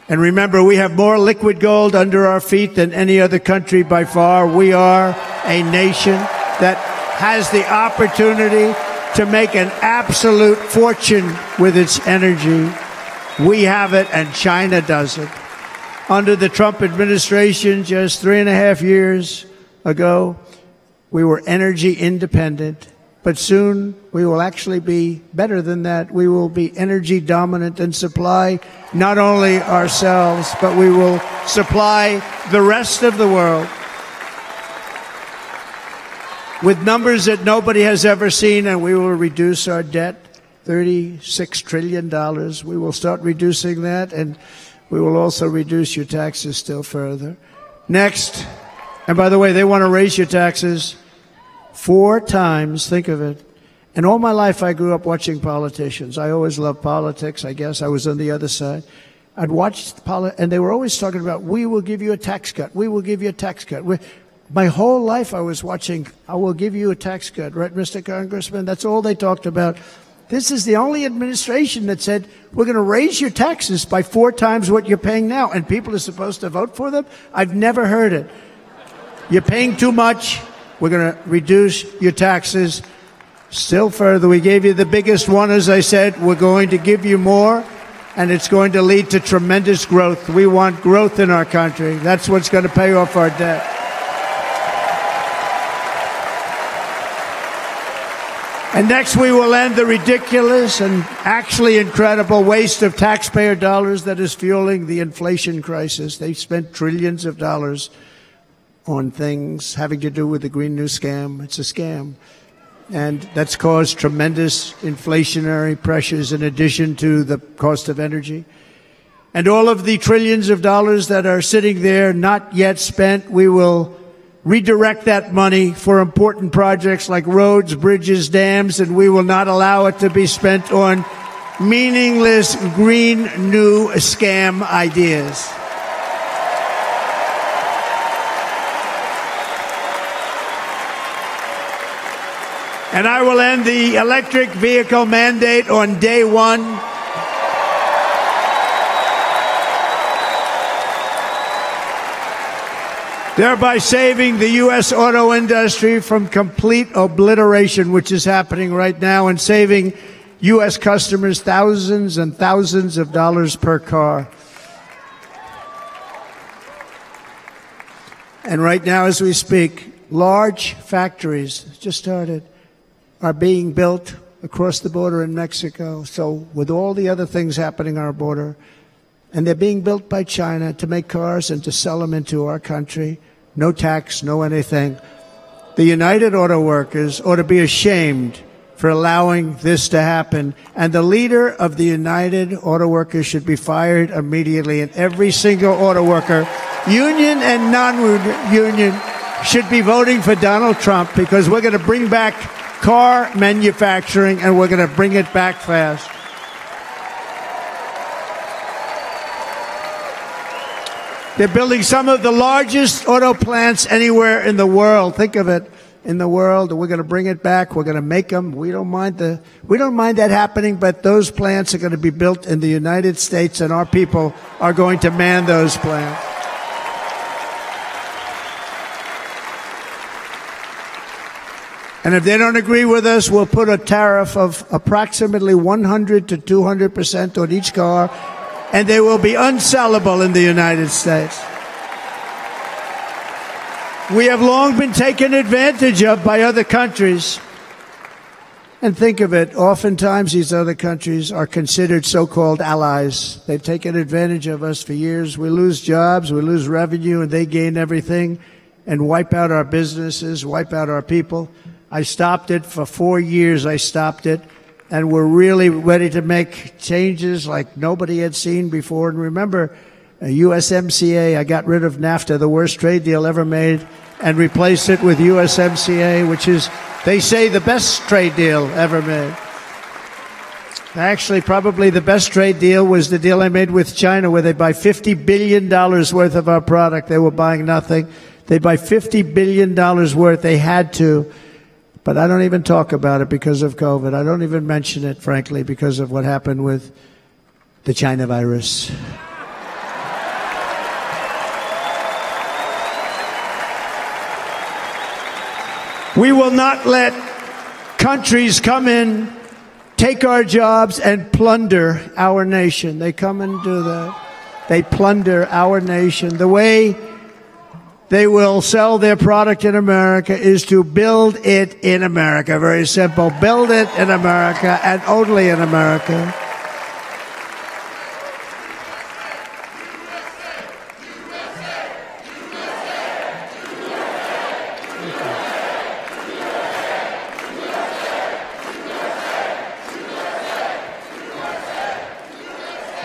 And remember, we have more liquid gold under our feet than any other country by far. We are a nation that has the opportunity to make an absolute fortune with its energy. We have it, and China doesn't. Under the Trump administration, just 3.5 years ago, we were energy independent. But soon, we will actually be better than that. We will be energy dominant and supply not only ourselves, but we will supply the rest of the world with numbers that nobody has ever seen, and we will reduce our debt, $36 trillion. We will start reducing that, and we will also reduce your taxes still further. Next, and by the way, they want to raise your taxes 4 times, think of it. And all my life I grew up watching politicians. I always loved politics, I guess. I was on the other side. I'd watch and they were always talking about, we will give you a tax cut. We will give you a tax cut. My whole life I was watching, I will give you a tax cut, right, Mr. Congressman? That's all they talked about. This is the only administration that said, we're going to raise your taxes by 4 times what you're paying now, and people are supposed to vote for them? I've never heard it. You're paying too much. We're going to reduce your taxes still further. We gave you the biggest one, as I said. We're going to give you more, and it's going to lead to tremendous growth. We want growth in our country. That's what's going to pay off our debt. And next, we will end the ridiculous and actually incredible waste of taxpayer dollars that is fueling the inflation crisis. They've spent trillions of dollars on things having to do with the Green New Scam. It's a scam. And that's caused tremendous inflationary pressures in addition to the cost of energy. And all of the trillions of dollars that are sitting there not yet spent, we will redirect that money for important projects like roads, bridges, dams, and we will not allow it to be spent on meaningless Green New Scam ideas. And I will end the electric vehicle mandate on day one. Thereby saving the U.S. auto industry from complete obliteration, which is happening right now, and saving U.S. customers thousands and thousands of dollars per car. And right now, as we speak, large factories just started are being built across the border in Mexico. So with all the other things happening on our border, and they're being built by China to make cars and to sell them into our country. No tax, no anything. The United Auto Workers ought to be ashamed for allowing this to happen. And the leader of the United Auto Workers should be fired immediately. And every single auto worker, union and non-union, should be voting for Donald Trump, because we're going to bring back car manufacturing, and we're going to bring it back fast. They're building some of the largest auto plants anywhere in the world. Think of it, in the world. We're going to bring it back. We're going to make them. We don't mind that happening, but those plants are going to be built in the United States, and our people are going to man those plants. And if they don't agree with us, we'll put a tariff of approximately 100 to 200% on each car, and they will be unsellable in the United States. We have long been taken advantage of by other countries. And think of it, oftentimes these other countries are considered so-called allies. They've taken advantage of us for years. We lose jobs, we lose revenue, and they gain everything and wipe out our businesses, wipe out our people. I stopped it for 4 years. I stopped it. And we're really ready to make changes like nobody had seen before. And remember, USMCA, I got rid of NAFTA, the worst trade deal ever made, and replaced it with USMCA, which is, they say, the best trade deal ever made. Actually, probably the best trade deal was the deal I made with China, where they buy $50 billion worth of our product. They were buying nothing. They buy $50 billion worth. They had to. But I don't even talk about it because of COVID. I don't even mention it, frankly, because of what happened with the China virus. We will not let countries come in, take our jobs, and plunder our nation. They come and do that. They plunder our nation. The way they will sell their product in America is to build it in America. Very simple. Build it in America and only in America.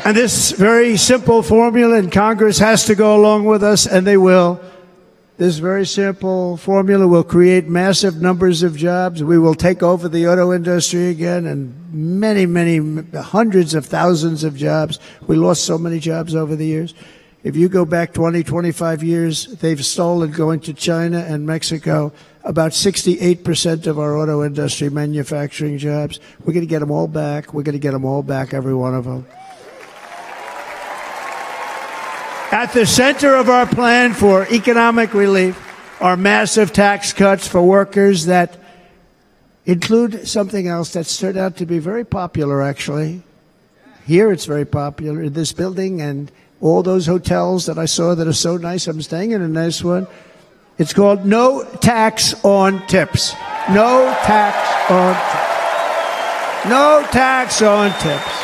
And this very simple formula, and Congress has to go along with us, and they will. This very simple formula will create massive numbers of jobs. We will take over the auto industry again, and many, many hundreds of thousands of jobs. We lost so many jobs over the years. If you go back 20, 25 years, they've stolen, going to China and Mexico, about 68% of our auto industry manufacturing jobs. We're going to get them all back. We're going to get them all back, every one of them. At the center of our plan for economic relief are massive tax cuts for workers that include something else that's turned out to be very popular, actually. Here it's very popular in this building and all those hotels that I saw that are so nice. I'm staying in a nice one. It's called no tax on tips. No tax on tips. No tax on tips.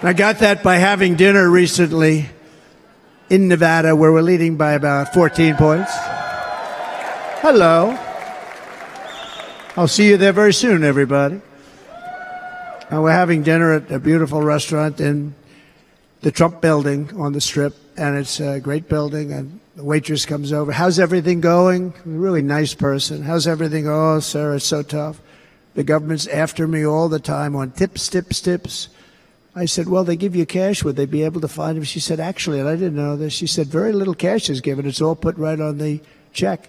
I got that by having dinner recently in Nevada, where we're leading by about 14 points. Hello. I'll see you there very soon, everybody. And we're having dinner at a beautiful restaurant in the Trump building on the Strip, and it's a great building, and the waitress comes over. How's everything going? A really nice person. How's everything? Oh, sir, it's so tough. The government's after me all the time on tips, tips, tips. I said, well, they give you cash. Would they be able to find him? She said, actually, and I didn't know this, she said, very little cash is given. It's all put right on the check.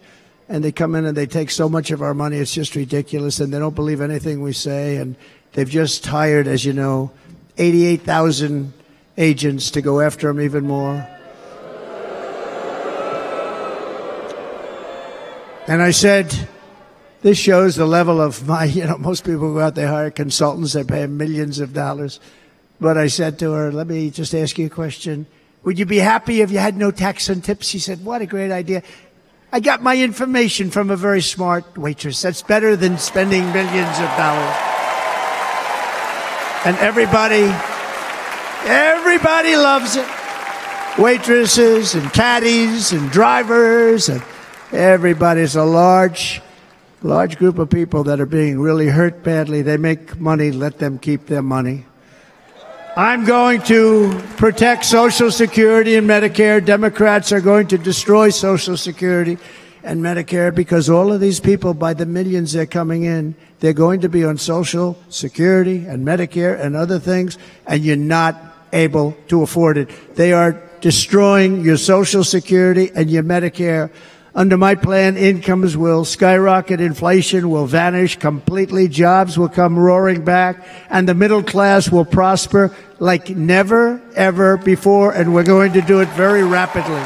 And they come in and they take so much of our money, it's just ridiculous. And they don't believe anything we say. And they've just hired, as you know, 88,000 agents to go after them even more. And I said, this shows the level of my, most people go out, they hire consultants, they pay them millions of dollars. But I said to her, let me just ask you a question. Would you be happy if you had no tax on tips? She said, what a great idea. I got my information from a very smart waitress. That's better than spending millions of dollars. And everybody loves it. Waitresses and caddies and drivers and everybody's a large group of people that are being really hurt badly. They make money, let them keep their money. I'm going to protect Social Security and Medicare. Democrats are going to destroy Social Security and Medicare because all of these people, by the millions they're coming in, they're going to be on Social Security and Medicare and other things, and you're not able to afford it. They are destroying your Social Security and your Medicare. Under my plan, incomes will skyrocket, inflation will vanish completely, jobs will come roaring back, and the middle class will prosper like never, ever before, and we're going to do it very rapidly.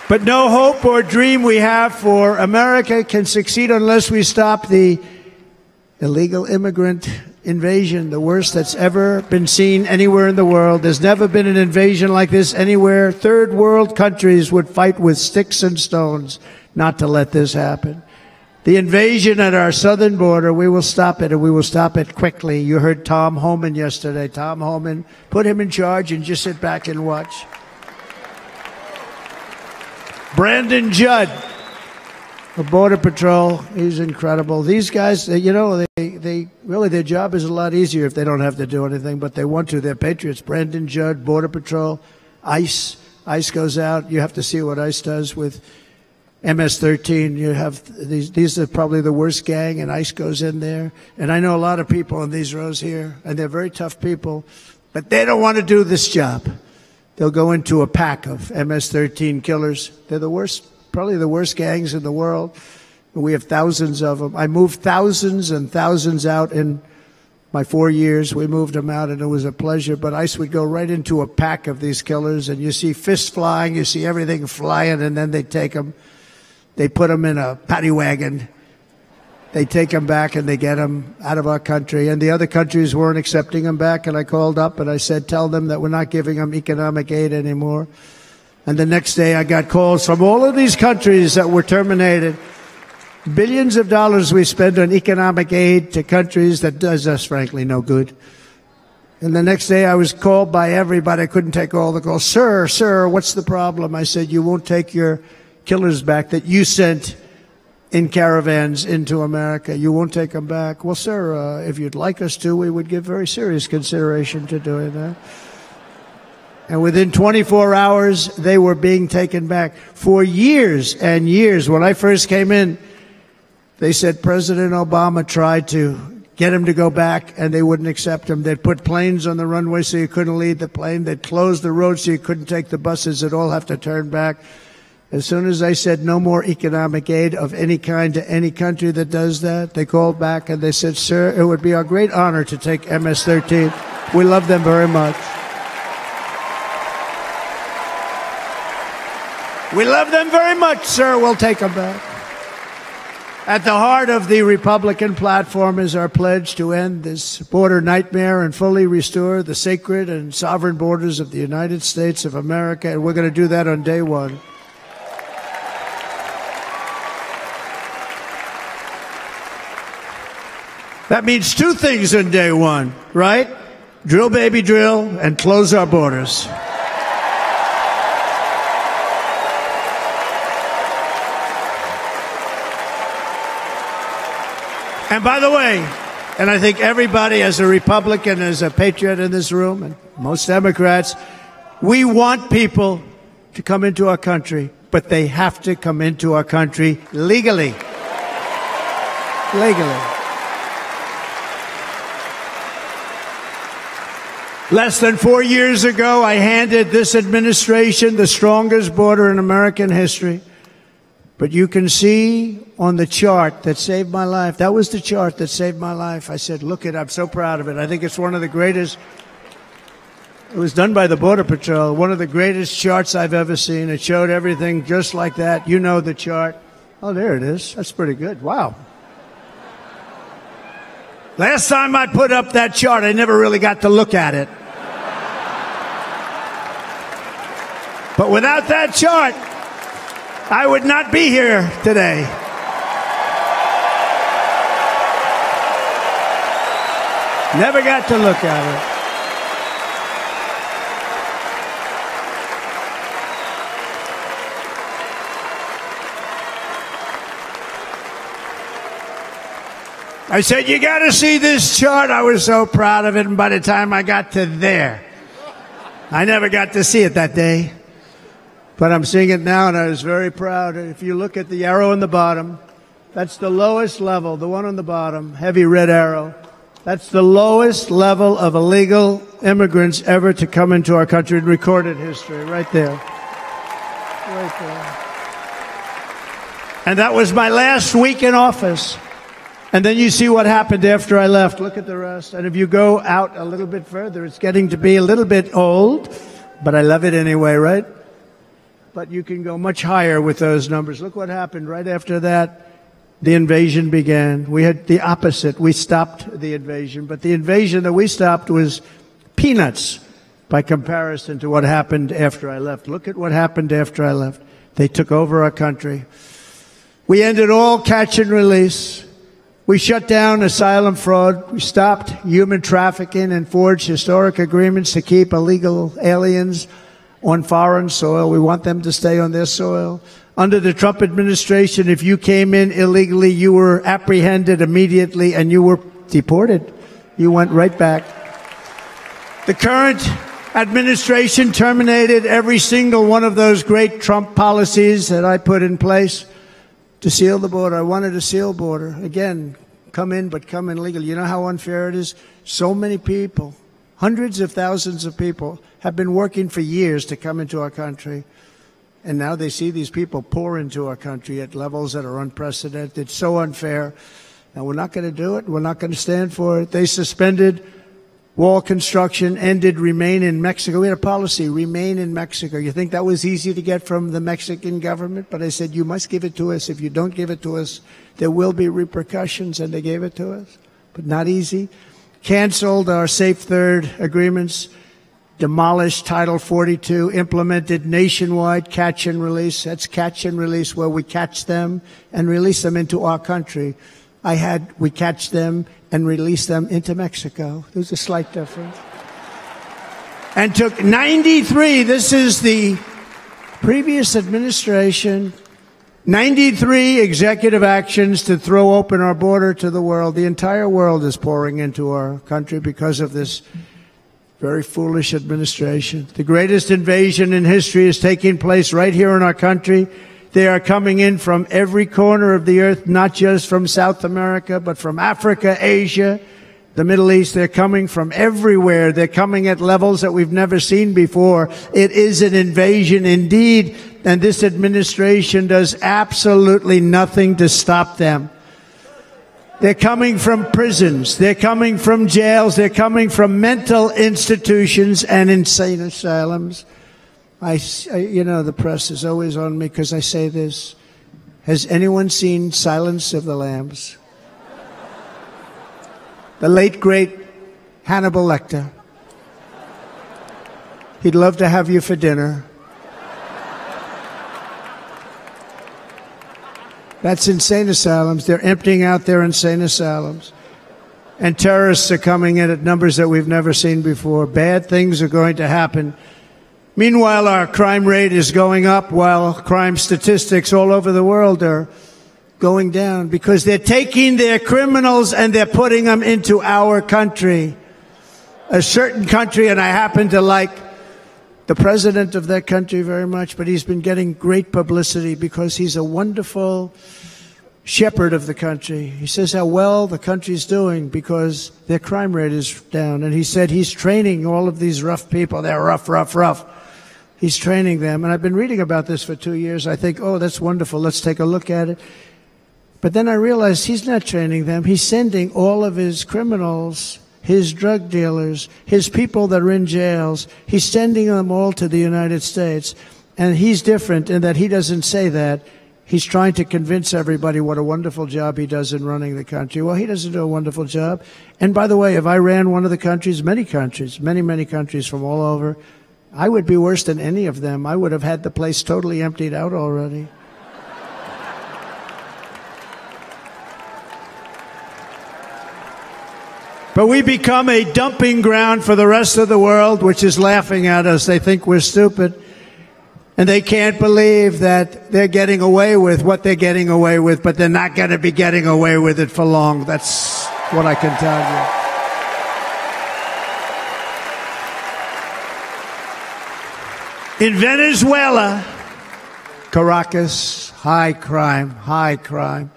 But no hope or dream we have for America can succeed unless we stop the illegal immigrant invasion, the worst that's ever been seen anywhere in the world. There's never been an invasion like this anywhere. Third world countries would fight with sticks and stones not to let this happen. The invasion at our southern border, we will stop it, and we will stop it quickly. You heard Tom Homan yesterday. Tom Homan, put him in charge and just sit back and watch. Brandon Judd of Border Patrol, he's incredible. These guys, you know, they really, their job is a lot easier if they don't have to do anything, but they want to. They're patriots. Brandon Judd, Border Patrol, ICE. ICE goes out. You have to see what ICE does with MS-13. You have these are probably the worst gang, and ICE goes in there. And I know a lot of people in these rows here, and they're very tough people, but they don't want to do this job. They'll go into a pack of MS-13 killers. They're the worst, probably the worst gangs in the world. We have thousands of them. I moved thousands and thousands out in my 4 years. We moved them out, and it was a pleasure. But ICE would go right into a pack of these killers, and you see fists flying, you see everything flying, and then they take them. They put them in a paddy wagon. They take them back, and they get them out of our country. And the other countries weren't accepting them back, and I called up, and I said, tell them that we're not giving them economic aid anymore. And the next day, I got calls from all of these countries that were terminated. Billions of dollars we spend on economic aid to countries that does us, frankly, no good. And the next day, I was called by everybody. I couldn't take all the calls. Sir, what's the problem? I said, you won't take your killers back that you sent in caravans into America. You won't take them back. Well, sir, if you'd like us to, we would give very serious consideration to doing that. And within 24 hours, they were being taken back. For years and years, when I first came in, they said President Obama tried to get him to go back, and they wouldn't accept him. They'd put planes on the runway so you couldn't leave the plane. They'd close the road so you couldn't take the buses. They'd all have to turn back. As soon as I said no more economic aid of any kind to any country that does that, they called back and they said, sir, it would be our great honor to take MS-13. We love them very much. We love them very much, sir. We'll take them back. At the heart of the Republican platform is our pledge to end this border nightmare and fully restore the sacred and sovereign borders of the United States of America, and we're going to do that on day one. That means two things on day one, right? Drill, baby, drill, and close our borders. And by the way, and I think everybody as a Republican, as a patriot in this room, and most Democrats, we want people to come into our country, but they have to come into our country legally. Legally. Less than 4 years ago, I handed this administration the strongest border in American history. But you can see on the chart that saved my life, that was the chart that saved my life. I said, look it, I'm so proud of it. I think it's one of the greatest, it was done by the Border Patrol, one of the greatest charts I've ever seen. It showed everything just like that. You know the chart. Oh, there it is. That's pretty good. Wow. Last time I put up that chart, I never really got to look at it. But without that chart, I would not be here today. Never got to look at it. I said, you got to see this chart. I was so proud of it. And by the time I got to there, I never got to see it that day. But I'm seeing it now, and I was very proud. If you look at the arrow on the bottom, that's the lowest level, the one on the bottom, heavy red arrow. That's the lowest level of illegal immigrants ever to come into our country in recorded history, right there. Right there. And that was my last week in office. And then you see what happened after I left. Look at the rest. And if you go out a little bit further, it's getting to be a little bit old, but I love it anyway, right? But you can go much higher with those numbers. Look what happened right after that. The invasion began. We had the opposite. We stopped the invasion. But the invasion that we stopped was peanuts by comparison to what happened after I left. Look at what happened after I left. They took over our country. We ended all catch and release. We shut down asylum fraud. We stopped human trafficking and forged historic agreements to keep illegal aliens on foreign soil. We want them to stay on their soil. Under the Trump administration, if you came in illegally, you were apprehended immediately and you were deported. You went right back. The current administration terminated every single one of those great Trump policies that I put in place to seal the border. I wanted a sealed border. Again, come in, but come in legally. You know how unfair it is? So many people, hundreds of thousands of people, have been working for years to come into our country. And now they see these people pour into our country at levels that are unprecedented. It's so unfair. And we're not going to do it. We're not going to stand for it. They suspended wall construction, ended remain in Mexico. We had a policy, remain in Mexico. You think that was easy to get from the Mexican government? But I said, you must give it to us. If you don't give it to us, there will be repercussions. And they gave it to us, but not easy. Canceled our Safe Third agreements, demolished Title 42, implemented nationwide catch and release. That's catch and release, where we catch them and release them into our country. We catch them and release them into Mexico. There's a slight difference. And took 93, this is the previous administration, 93 executive actions to throw open our border to the world. The entire world is pouring into our country because of this very foolish administration. The greatest invasion in history is taking place right here in our country. They are coming in from every corner of the earth, not just from South America, but from Africa, Asia, the Middle East. They're coming from everywhere. They're coming at levels that we've never seen before. It is an invasion indeed, and this administration does absolutely nothing to stop them. They're coming from prisons. They're coming from jails. They're coming from mental institutions and insane asylums. You know, the press is always on me because I say this. Has anyone seen Silence of the Lambs? The late, great Hannibal Lecter. He'd love to have you for dinner. That's insane asylums. They're emptying out their insane asylums. And terrorists are coming in at numbers that we've never seen before. Bad things are going to happen. Meanwhile, our crime rate is going up, while crime statistics all over the world are going down, because they're taking their criminals and they're putting them into our country. A certain country, and I happen to like the president of that country very much, but he's been getting great publicity because he's a wonderful shepherd of the country. He says how well the country's doing because their crime rate is down. And he said he's training all of these rough people. They're rough, rough, rough. He's training them. And I've been reading about this for 2 years. I think, oh, that's wonderful. Let's take a look at it. But then I realized he's not training them. He's sending all of his criminals, his drug dealers, his people that are in jails. He's sending them all to the United States. And he's different in that he doesn't say that. He's trying to convince everybody what a wonderful job he does in running the country. Well, he doesn't do a wonderful job. And by the way, if I ran one of the countries, many countries, many countries from all over, I would be worse than any of them. I would have had the place totally emptied out already. But we become a dumping ground for the rest of the world, which is laughing at us. They think we're stupid. And they can't believe that they're getting away with what they're getting away with, but they're not going to be getting away with it for long. That's what I can tell you. In Venezuela, Caracas, high crime.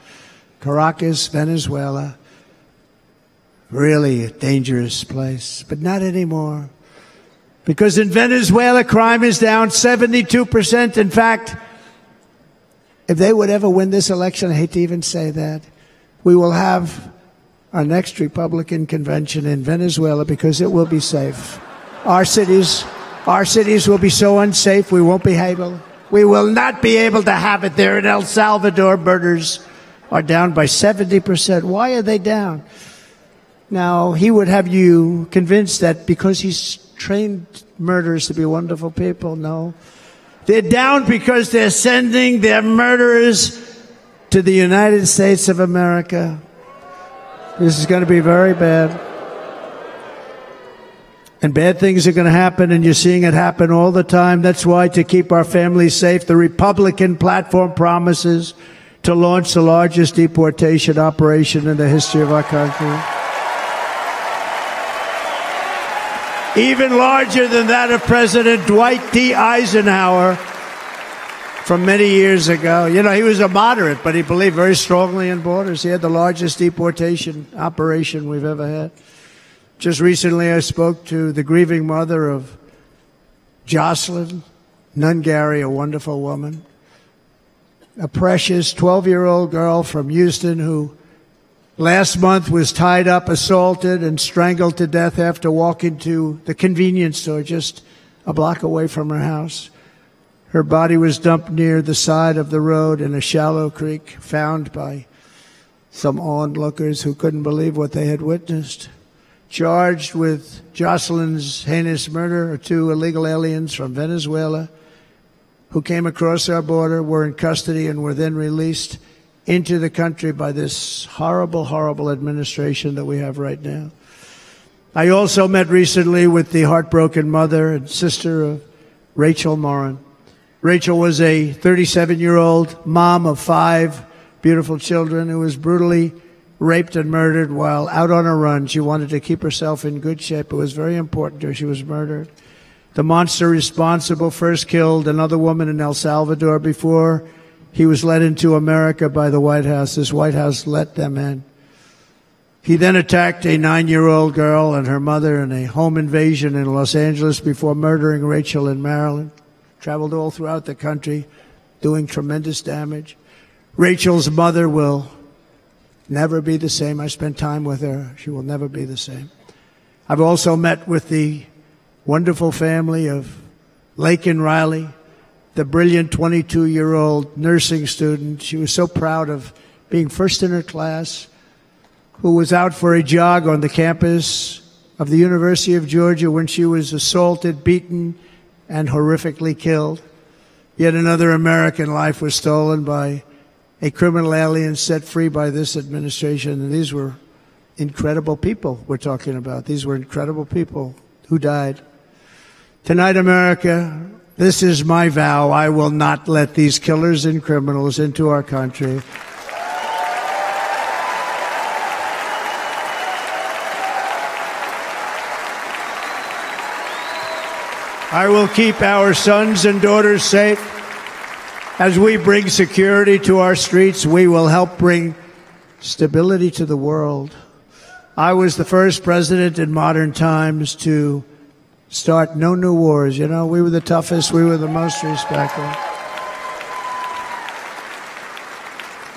Caracas, Venezuela, really a dangerous place, but not anymore. Because in Venezuela, crime is down 72%. In fact, if they would ever win this election, I hate to even say that, we will have our next Republican convention in Venezuela because it will be safe. Our cities will be so unsafe, we won't be able. We will not be able to have it there. In El Salvador, murders are down by 70%. Why are they down? Now, he would have you convinced that because he's trained murderers to be wonderful people. No. They're down because they're sending their murderers to the United States of America. This is going to be very bad. And bad things are going to happen, and you're seeing it happen all the time. That's why, to keep our families safe, the Republican platform promises to launch the largest deportation operation in the history of our country. Even larger than that of President Dwight D. Eisenhower from many years ago. You know, he was a moderate, but he believed very strongly in borders. He had the largest deportation operation we've ever had. Just recently, I spoke to the grieving mother of Jocelyn Nungary, a wonderful woman, a precious 12-year-old girl from Houston who last month was tied up, assaulted, and strangled to death after walking to the convenience store just a block away from her house. Her body was dumped near the side of the road in a shallow creek, found by some onlookers who couldn't believe what they had witnessed. Charged with Jocelyn's heinous murder are 2 illegal aliens from Venezuela who came across our border, were in custody, and were then released into the country by this horrible, horrible administration that we have right now. I also met recently with the heartbroken mother and sister of Rachel Morin. Rachel was a 37-year-old mom of 5 beautiful children who was brutally raped and murdered while out on a run. She wanted to keep herself in good shape. It was very important to her. She was murdered. The monster responsible first killed another woman in El Salvador before he was led into America by the White House. This White House let them in. He then attacked a 9-year-old girl and her mother in a home invasion in Los Angeles before murdering Rachel in Maryland. Traveled all throughout the country, doing tremendous damage. Rachel's mother will never be the same. I spent time with her. She will never be the same. I've also met with the wonderful family of Laken Riley, the brilliant 22-year-old nursing student. She was so proud of being first in her class, who was out for a jog on the campus of the University of Georgia when she was assaulted, beaten, and horrifically killed. Yet another American life was stolen by a criminal alien set free by this administration. And these were incredible people we're talking about. These were incredible people who died. Tonight, America, this is my vow. I will not let these killers and criminals into our country. I will keep our sons and daughters safe. As we bring security to our streets, we will help bring stability to the world. I was the first president in modern times to start no new wars. You know, we were the toughest. We were the most respectful.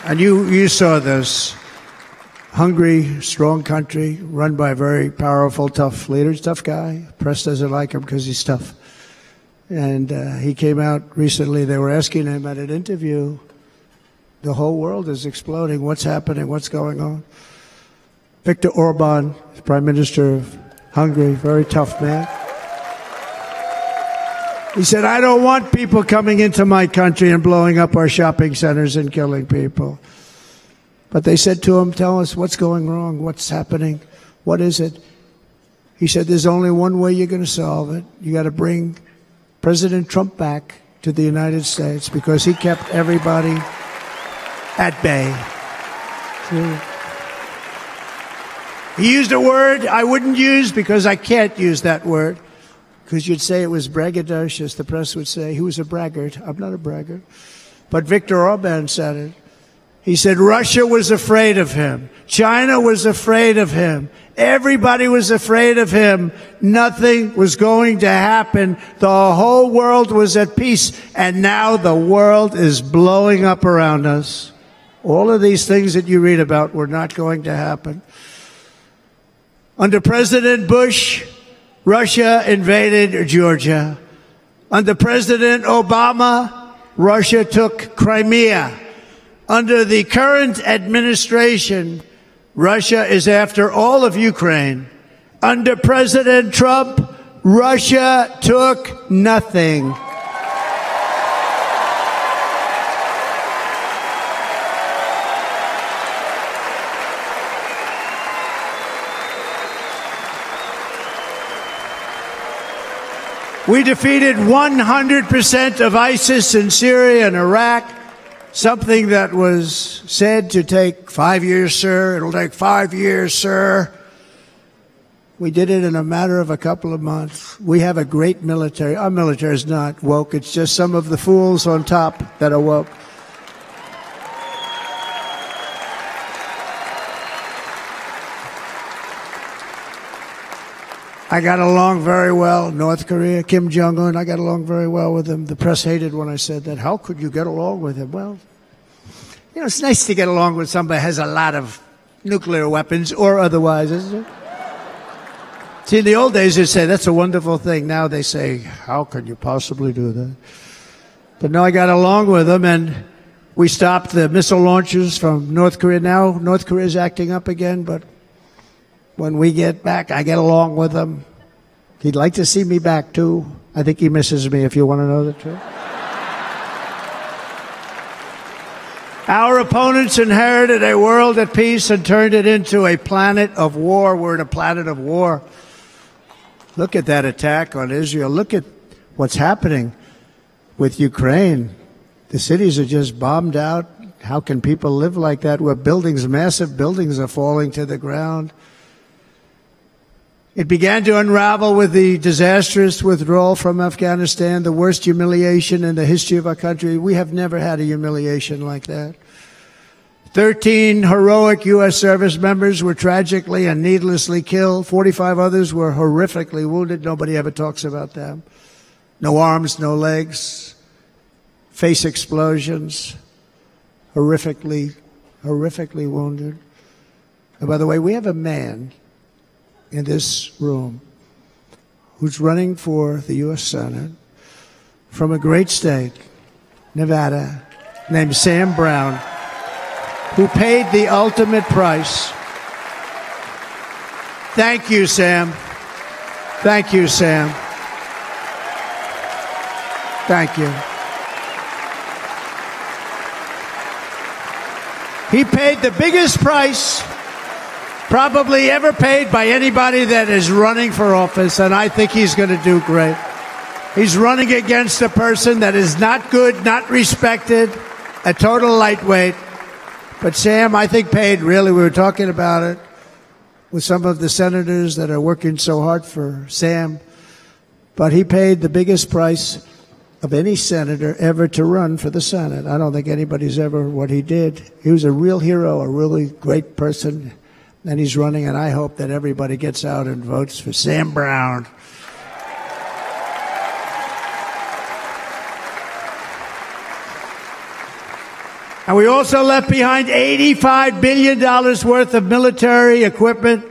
And you saw this. Hungry, strong country, run by very powerful, tough leaders. Tough guy. Press doesn't like him because he's tough. And he came out recently. They were asking him at an interview, the whole world is exploding. What's happening? What's going on? Viktor Orban, the Prime Minister of Hungary, very tough man. He said, I don't want people coming into my country and blowing up our shopping centers and killing people. But they said to him, tell us what's going wrong, what's happening, what is it? He said, there's only one way you're going to solve it. You got to bring President Trump back to the United States because he kept everybody at bay. He used a word I wouldn't use because I can't use that word, because you'd say it was braggadocious. The press would say he was a braggart. I'm not a braggart. But Viktor Orban said it. He said Russia was afraid of him. China was afraid of him. Everybody was afraid of him. Nothing was going to happen. The whole world was at peace. And now the world is blowing up around us. All of these things that you read about were not going to happen. Under President Bush, Russia invaded Georgia. Under President Obama, Russia took Crimea. Under the current administration, Russia is after all of Ukraine. Under President Trump, Russia took nothing. We defeated 100% of ISIS in Syria and Iraq, something that was said to take 5 years, sir. It'll take 5 years, sir. We did it in a matter of a couple of months. We have a great military. Our military is not woke. It's just some of the fools on top that are woke. I got along very well. North Korea, Kim Jong-un, I got along very well with him. The press hated when I said that. How could you get along with him? Well, you know, it's nice to get along with somebody who has a lot of nuclear weapons or otherwise, isn't it? See, in the old days, they'd say, that's a wonderful thing. Now they say, how could you possibly do that? But no, I got along with him, and we stopped the missile launches from North Korea. Now North Korea is acting up again, but when we get back, I get along with him. He'd like to see me back, too. I think he misses me, if you want to know the truth. Our opponents inherited a world at peace and turned it into a planet of war. We're in a planet of war. Look at that attack on Israel. Look at what's happening with Ukraine. The cities are just bombed out. How can people live like that where buildings, massive buildings, are falling to the ground? It began to unravel with the disastrous withdrawal from Afghanistan, the worst humiliation in the history of our country. We have never had a humiliation like that. 13 heroic U.S. service members were tragically and needlessly killed. 45 others were horrifically wounded. Nobody ever talks about them. No arms, no legs, face explosions, horrifically wounded. And by the way, we have a man in this room who's running for the U.S. Senate from a great state, Nevada, named Sam Brown, who paid the ultimate price. Thank you, Sam. Thank you, Sam. Thank you. He paid the biggest price probably ever paid by anybody that is running for office, and I think he's going to do great. He's running against a person that is not good, not respected, a total lightweight. But Sam, I think, paid, really, we were talking about it with some of the senators that are working so hard for Sam, but he paid the biggest price of any senator ever to run for the Senate. I don't think anybody's ever what he did. He was a real hero, a really great person. And he's running, and I hope that everybody gets out and votes for Sam Brown. And we also left behind $85 billion worth of military equipment,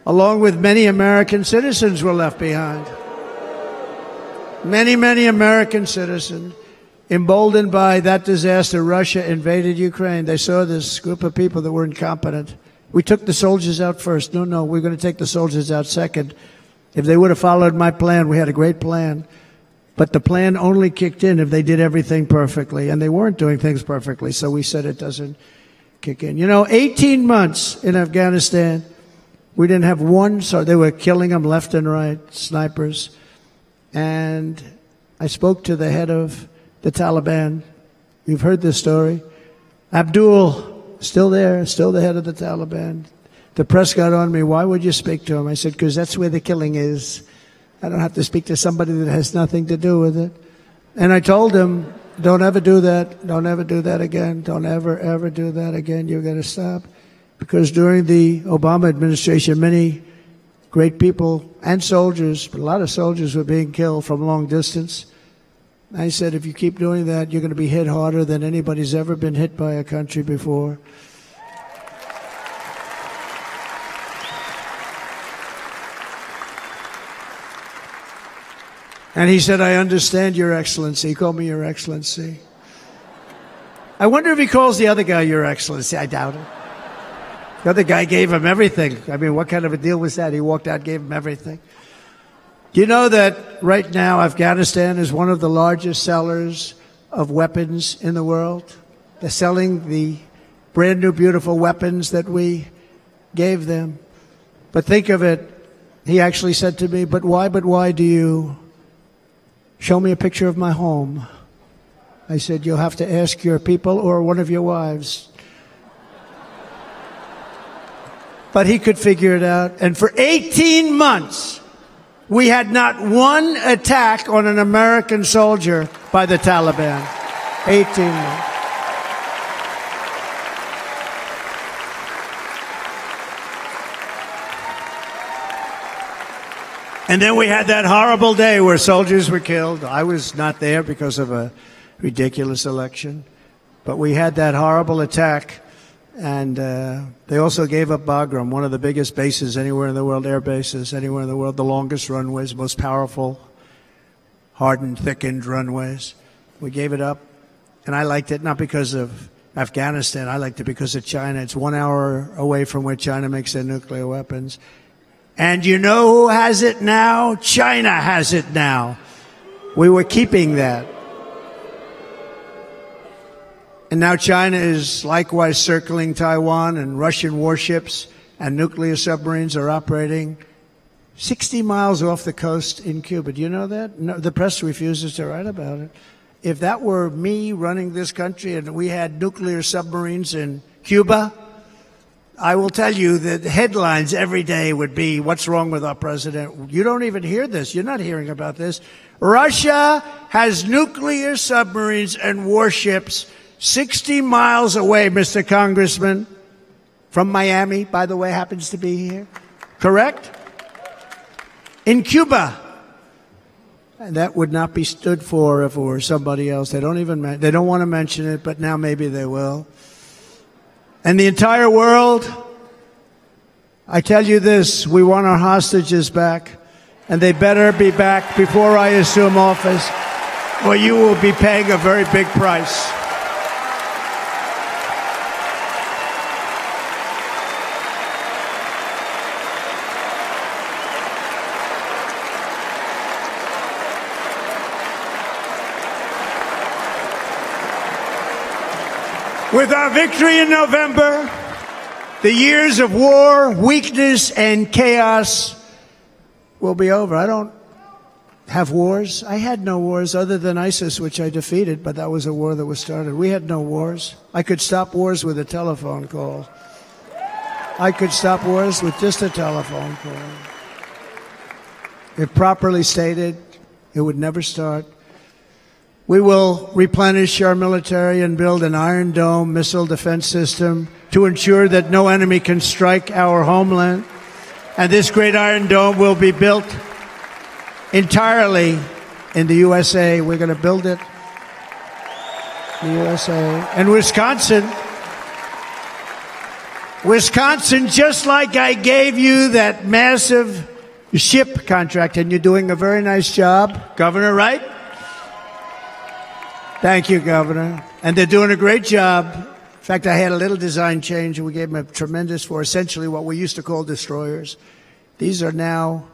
along with many American citizens were left behind. Many, many American citizens, emboldened by that disaster. Russia invaded Ukraine. They saw this group of people that were incompetent. We took the soldiers out first. No, we're going to take the soldiers out second. If they would have followed my plan, we had a great plan. But the plan only kicked in if they did everything perfectly. And they weren't doing things perfectly, so we said it doesn't kick in. You know, 18 months in Afghanistan, we didn't have one, so they were killing them left and right, snipers. And I spoke to the head of the Taliban. You've heard this story. Abdul, still there, still the head of the Taliban. The press got on me. Why would you speak to him? I said, because that's where the killing is. I don't have to speak to somebody that has nothing to do with it. And I told him, don't ever do that. Don't ever do that again. Don't ever, ever do that again. You've got to stop. Because during the Obama administration, many great people and soldiers, but a lot of soldiers were being killed from long distance. I said, if you keep doing that, you're going to be hit harder than anybody's ever been hit by a country before. And he said, I understand, Your Excellency. He called me Your Excellency. I wonder if he calls the other guy Your Excellency. I doubt it. The other guy gave him everything. I mean, what kind of a deal was that? He walked out, gave him everything. You know that right now Afghanistan is one of the largest sellers of weapons in the world? They're selling the brand new, beautiful weapons that we gave them. But think of it. He actually said to me, but why do you show me a picture of my home? I said, you'll have to ask your people or one of your wives. But he could figure it out. And for 18 months, we had not one attack on an American soldier by the Taliban. 18 months. And then we had that horrible day where soldiers were killed. I was not there because of a ridiculous election. But we had that horrible attack. And they also gave up Bagram, one of the biggest bases anywhere in the world, air bases anywhere in the world, the longest runways, most powerful, hardened, thickened runways. We gave it up. And I liked it not because of Afghanistan. I liked it because of China. It's 1 hour away from where China makes their nuclear weapons. And you know who has it now? China has it now. We were keeping that. And now China is likewise circling Taiwan, and Russian warships and nuclear submarines are operating 60 miles off the coast in Cuba. Do you know that? No, the press refuses to write about it. If that were me running this country and we had nuclear submarines in Cuba, I will tell you that the headlines every day would be, what's wrong with our president? You don't even hear this. You're not hearing about this. Russia has nuclear submarines and warships 60 miles away, Mr. Congressman, from Miami, by the way, happens to be here. Correct? In Cuba. And that would not be stood for if it were somebody else. They don't want to mention it, but now maybe they will. And the entire world, I tell you this, we want our hostages back, and they better be back before I assume office, or you will be paying a very big price. With our victory in November, the years of war, weakness, and chaos will be over. I don't have wars. I had no wars other than ISIS, which I defeated, but that was a war that was started. We had no wars. I could stop wars with a telephone call. I could stop wars with just a telephone call. If properly stated, it would never start. We will replenish our military and build an Iron Dome missile defense system to ensure that no enemy can strike our homeland. And this great Iron Dome will be built entirely in the USA. We're going to build it in the USA. And Wisconsin, just like I gave you that massive ship contract, and you're doing a very nice job, Governor, right? Thank you, Governor. And they're doing a great job. In fact, I had a little design change, and we gave them a tremendous for essentially what we used to call destroyers. These are now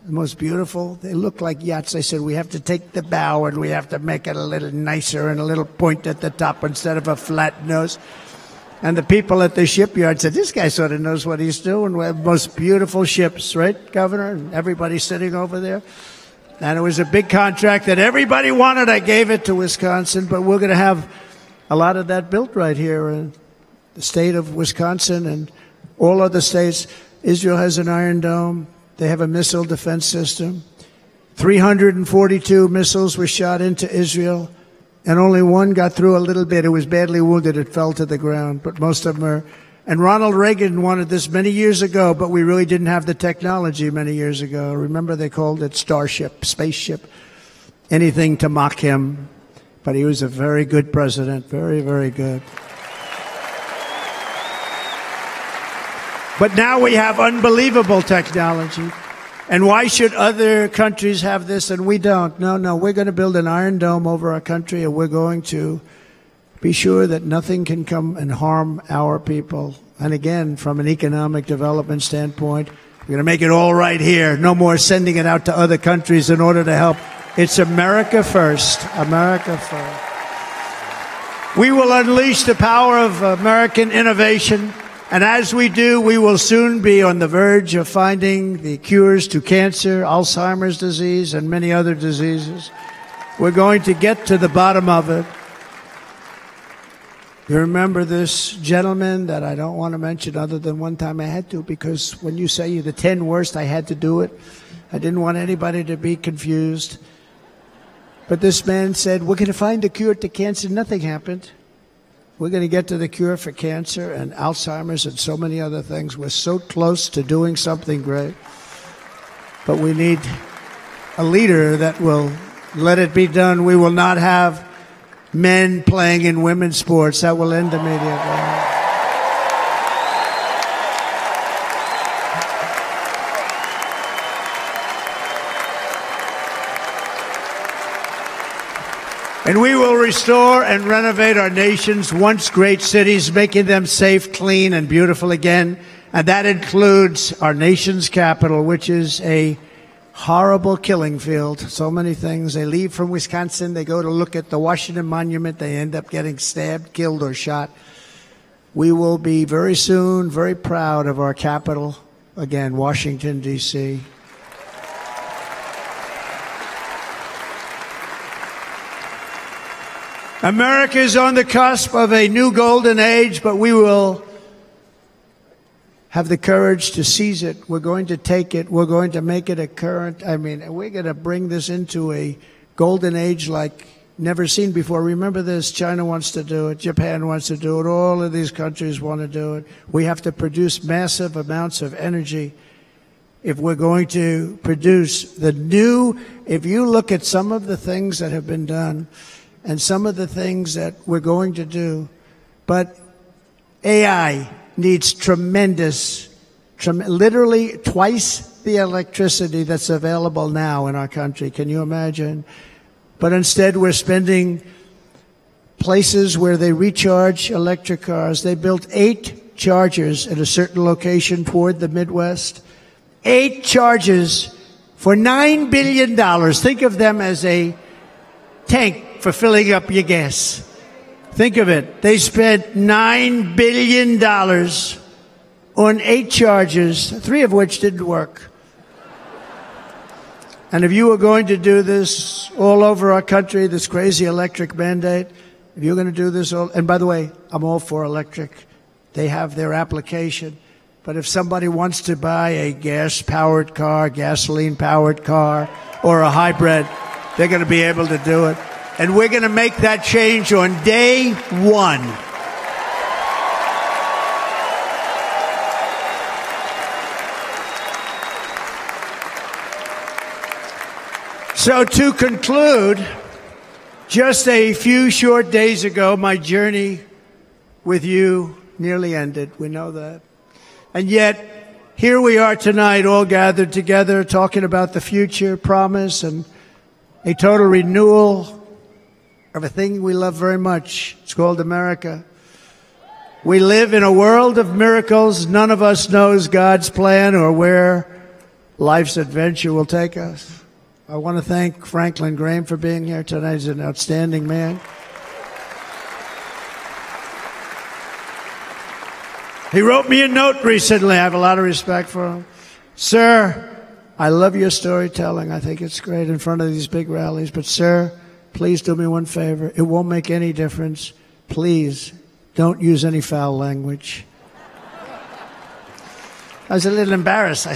the most beautiful. They look like yachts. I said, we have to take the bow, and we have to make it a little nicer and a little point at the top instead of a flat nose. And the people at the shipyard said, this guy sort of knows what he's doing. We have most beautiful ships, right, Governor? And everybody sitting over there. And it was a big contract that everybody wanted. I gave it to Wisconsin, but we're going to have a lot of that built right here in the state of Wisconsin and all other states. Israel has an Iron Dome. They have a missile defense system. 342 missiles were shot into Israel, and only one got through a little bit. It was badly wounded. It fell to the ground, but most of them are. And Ronald Reagan wanted this many years ago, but we really didn't have the technology many years ago. Remember, they called it Starship, spaceship, anything to mock him. But he was a very good president, very, very good. But now we have unbelievable technology. And why should other countries have this and we don't? No, we're going to build an Iron Dome over our country, and we're going to be sure that nothing can come and harm our people. And again, from an economic development standpoint, we're going to make it all right here. No more sending it out to other countries in order to help. It's America first. America first. We will unleash the power of American innovation. And as we do, we will soon be on the verge of finding the cures to cancer, Alzheimer's disease, and many other diseases. We're going to get to the bottom of it. You remember this gentleman that I don't want to mention other than one time I had to, because when you say you're the 10 worst, I had to do it. I didn't want anybody to be confused. But this man said, we're going to find a cure to cancer. Nothing happened. We're going to get to the cure for cancer and Alzheimer's and so many other things. We're so close to doing something great. But we need a leader that will let it be done. We will not have men playing in women's sports. That will end immediately. And we will restore and renovate our nation's once great cities, making them safe, clean, and beautiful again. And that includes our nation's capital, which is a horrible killing field. So many things. They leave from Wisconsin. They go to look at the Washington Monument. They end up getting stabbed, killed, or shot. We will be very soon very proud of our capital. Again, Washington, D.C. America is on the cusp of a new golden age, but we will have the courage to seize it. We're going to take it. We're going to make it a current. We're going to bring this into a golden age like never seen before. Remember this, China wants to do it. Japan wants to do it. All of these countries want to do it. We have to produce massive amounts of energy if we're going to produce the new. If you look at some of the things that have been done, and some of the things that we're going to do. But AI needs literally twice the electricity that's available now in our country. Can you imagine? But instead, we're spending places where they recharge electric cars. They built 8 chargers at a certain location toward the Midwest. 8 chargers for $9 billion. Think of them as a tank for filling up your gas. Think of it. They spent $9 billion on 8 chargers, 3 of which didn't work. And if you were going to do this all over our country, this crazy electric mandate, if you're going to do this all, and by the way, I'm all for electric. They have their application. But if somebody wants to buy a gas-powered car, gasoline-powered car, or a hybrid, they're going to be able to do it. And we're going to make that change on day 1. So to conclude, just a few short days ago, my journey with you nearly ended. We know that. And yet, here we are tonight, all gathered together, talking about the future, promise, and a total renewal of a thing we love very much. It's called America. We live in a world of miracles. None of us knows God's plan or where life's adventure will take us. I want to thank Franklin Graham for being here tonight. He's an outstanding man. He wrote me a note recently. I have a lot of respect for him. Sir, I love your storytelling. I think it's great in front of these big rallies. But, sir, please do me one favor. It won't make any difference. Please don't use any foul language. I was a little embarrassed.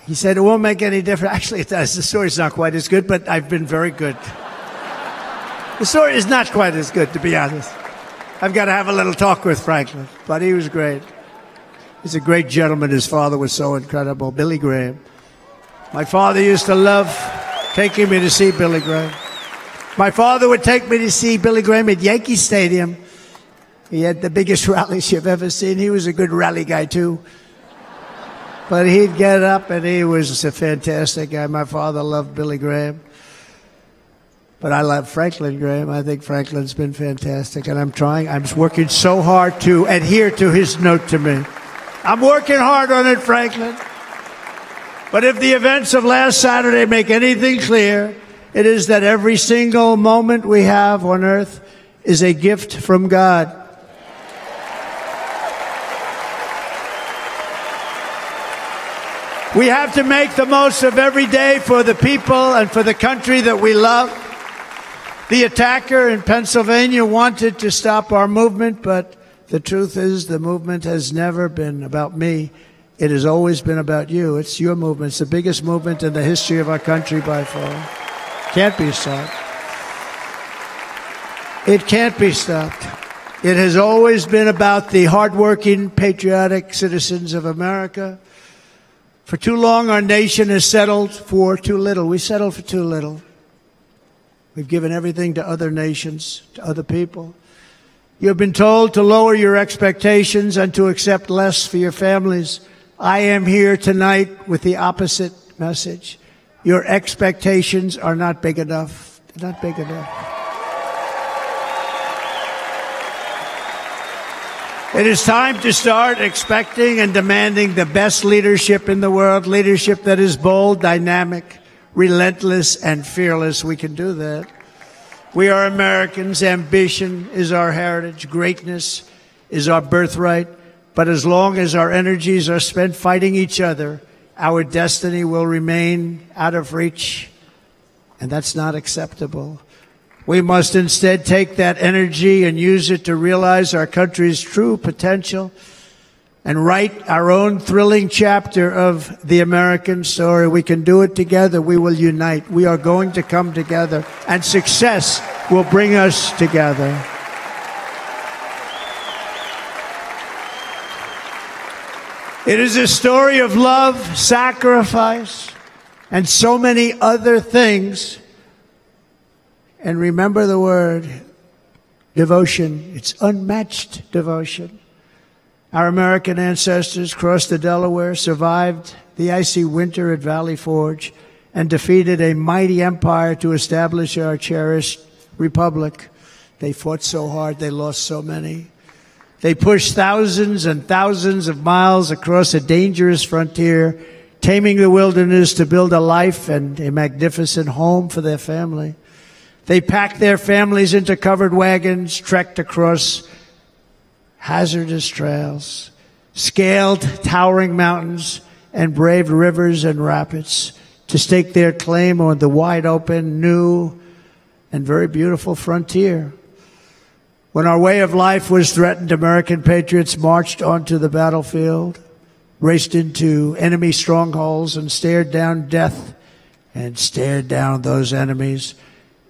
He said, it won't make any difference. Actually, it does. The story's not quite as good, but I've been very good. The story is not quite as good, to be honest. I've got to have a little talk with Franklin, but he was great. He's a great gentleman. His father was so incredible, Billy Graham. My father used to love taking me to see Billy Graham. My father would take me to see Billy Graham at Yankee Stadium. He had the biggest rallies you've ever seen. He was a good rally guy, too. But he'd get up, and he was a fantastic guy. My father loved Billy Graham. But I love Franklin Graham. I think Franklin's been fantastic, and I'm working so hard to adhere to his note to me. I'm working hard on it, Franklin. But if the events of last Saturday make anything clear, it is that every single moment we have on earth is a gift from God. We have to make the most of every day for the people and for the country that we love. The attacker in Pennsylvania wanted to stop our movement, but the truth is the movement has never been about me. It has always been about you. It's your movement. It's the biggest movement in the history of our country by far. Can't be stopped. It can't be stopped. It has always been about the hardworking, patriotic citizens of America. For too long, our nation has settled for too little. We settled for too little. We've given everything to other nations, to other people. You've been told to lower your expectations and to accept less for your families. I am here tonight with the opposite message. Your expectations are not big enough. They're not big enough. It is time to start expecting and demanding the best leadership in the world, leadership that is bold, dynamic, relentless, and fearless. We can do that. We are Americans. Ambition is our heritage. Greatness is our birthright. But as long as our energies are spent fighting each other, our destiny will remain out of reach, and that's not acceptable. We must instead take that energy and use it to realize our country's true potential and write our own thrilling chapter of the American story. We can do it together. We will unite. We are going to come together, and success will bring us together. It is a story of love, sacrifice, and so many other things. And remember the word, devotion. It's unmatched devotion. Our American ancestors crossed the Delaware, survived the icy winter at Valley Forge, and defeated a mighty empire to establish our cherished republic. They fought so hard, they lost so many. They pushed thousands and thousands of miles across a dangerous frontier, taming the wilderness to build a life and a magnificent home for their family. They packed their families into covered wagons, trekked across hazardous trails, scaled towering mountains, and braved rivers and rapids to stake their claim on the wide open, new, and very beautiful frontier. When our way of life was threatened, American patriots marched onto the battlefield, raced into enemy strongholds, and stared down death and stared down those enemies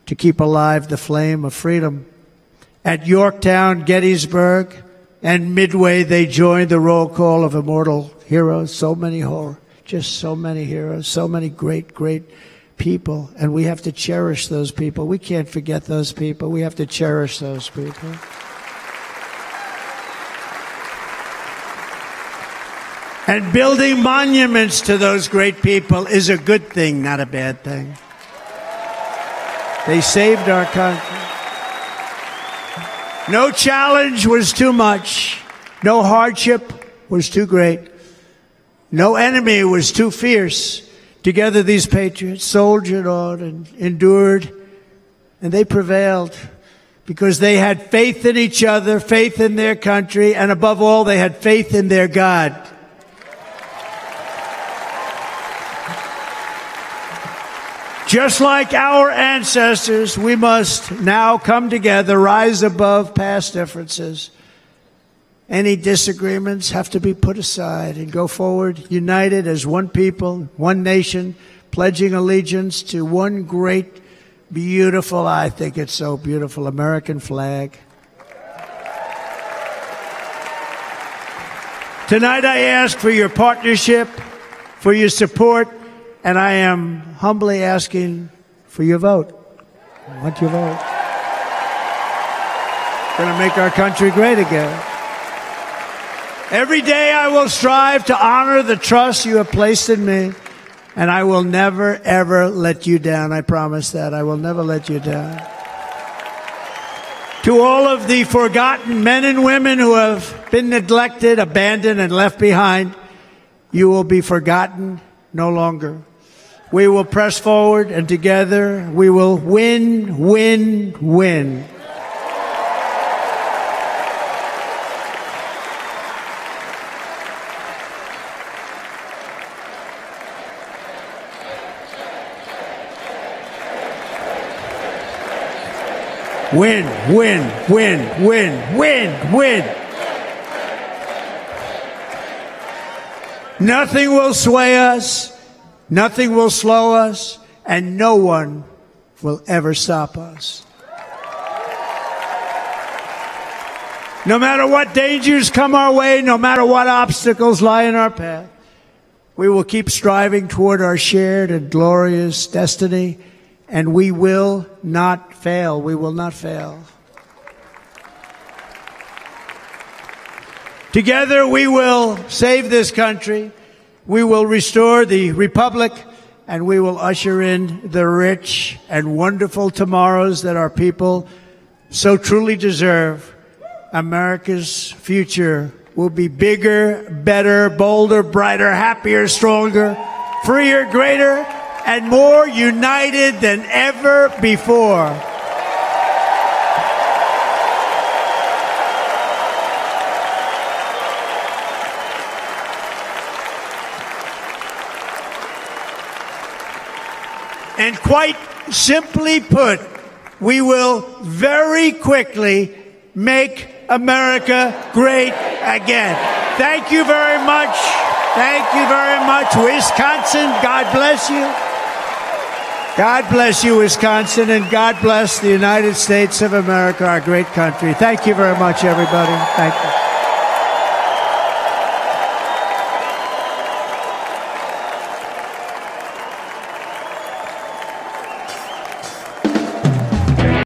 to keep alive the flame of freedom. At Yorktown, Gettysburg, and Midway, they joined the roll call of immortal heroes. So many heroes, so many great, great people. And we have to cherish those people. We can't forget those people. We have to cherish those people. And building monuments to those great people is a good thing, not a bad thing. They saved our country. No challenge was too much. No hardship was too great. No enemy was too fierce. Together these patriots soldiered on and endured, and they prevailed because they had faith in each other, faith in their country, and above all, they had faith in their God. Just like our ancestors, we must now come together, rise above past differences. Any disagreements have to be put aside and go forward, united as one people, one nation, pledging allegiance to one great, beautiful, I think it's so beautiful, American flag. Tonight I ask for your partnership, for your support, and I am humbly asking for your vote. I want your vote. Going to make our country great again. Every day I will strive to honor the trust you have placed in me, and I will never, ever let you down. I promise that. I will never let you down. To all of the forgotten men and women who have been neglected, abandoned, and left behind, you will be forgotten no longer. We will press forward, and together we will win, win, win. Win, win, win, win, win, win. Nothing will sway us, nothing will slow us, and no one will ever stop us. No matter what dangers come our way, no matter what obstacles lie in our path, we will keep striving toward our shared and glorious destiny, and we will not fail. We will not fail. Together we will save this country, we will restore the republic, and we will usher in the rich and wonderful tomorrows that our people so truly deserve. America's future will be bigger, better, bolder, brighter, happier, stronger, freer, greater, and more united than ever before. And quite simply put, we will very quickly make America great again. Thank you very much. Thank you very much, Wisconsin. God bless you. God bless you, Wisconsin, and God bless the United States of America, our great country. Thank you very much, everybody. Thank you.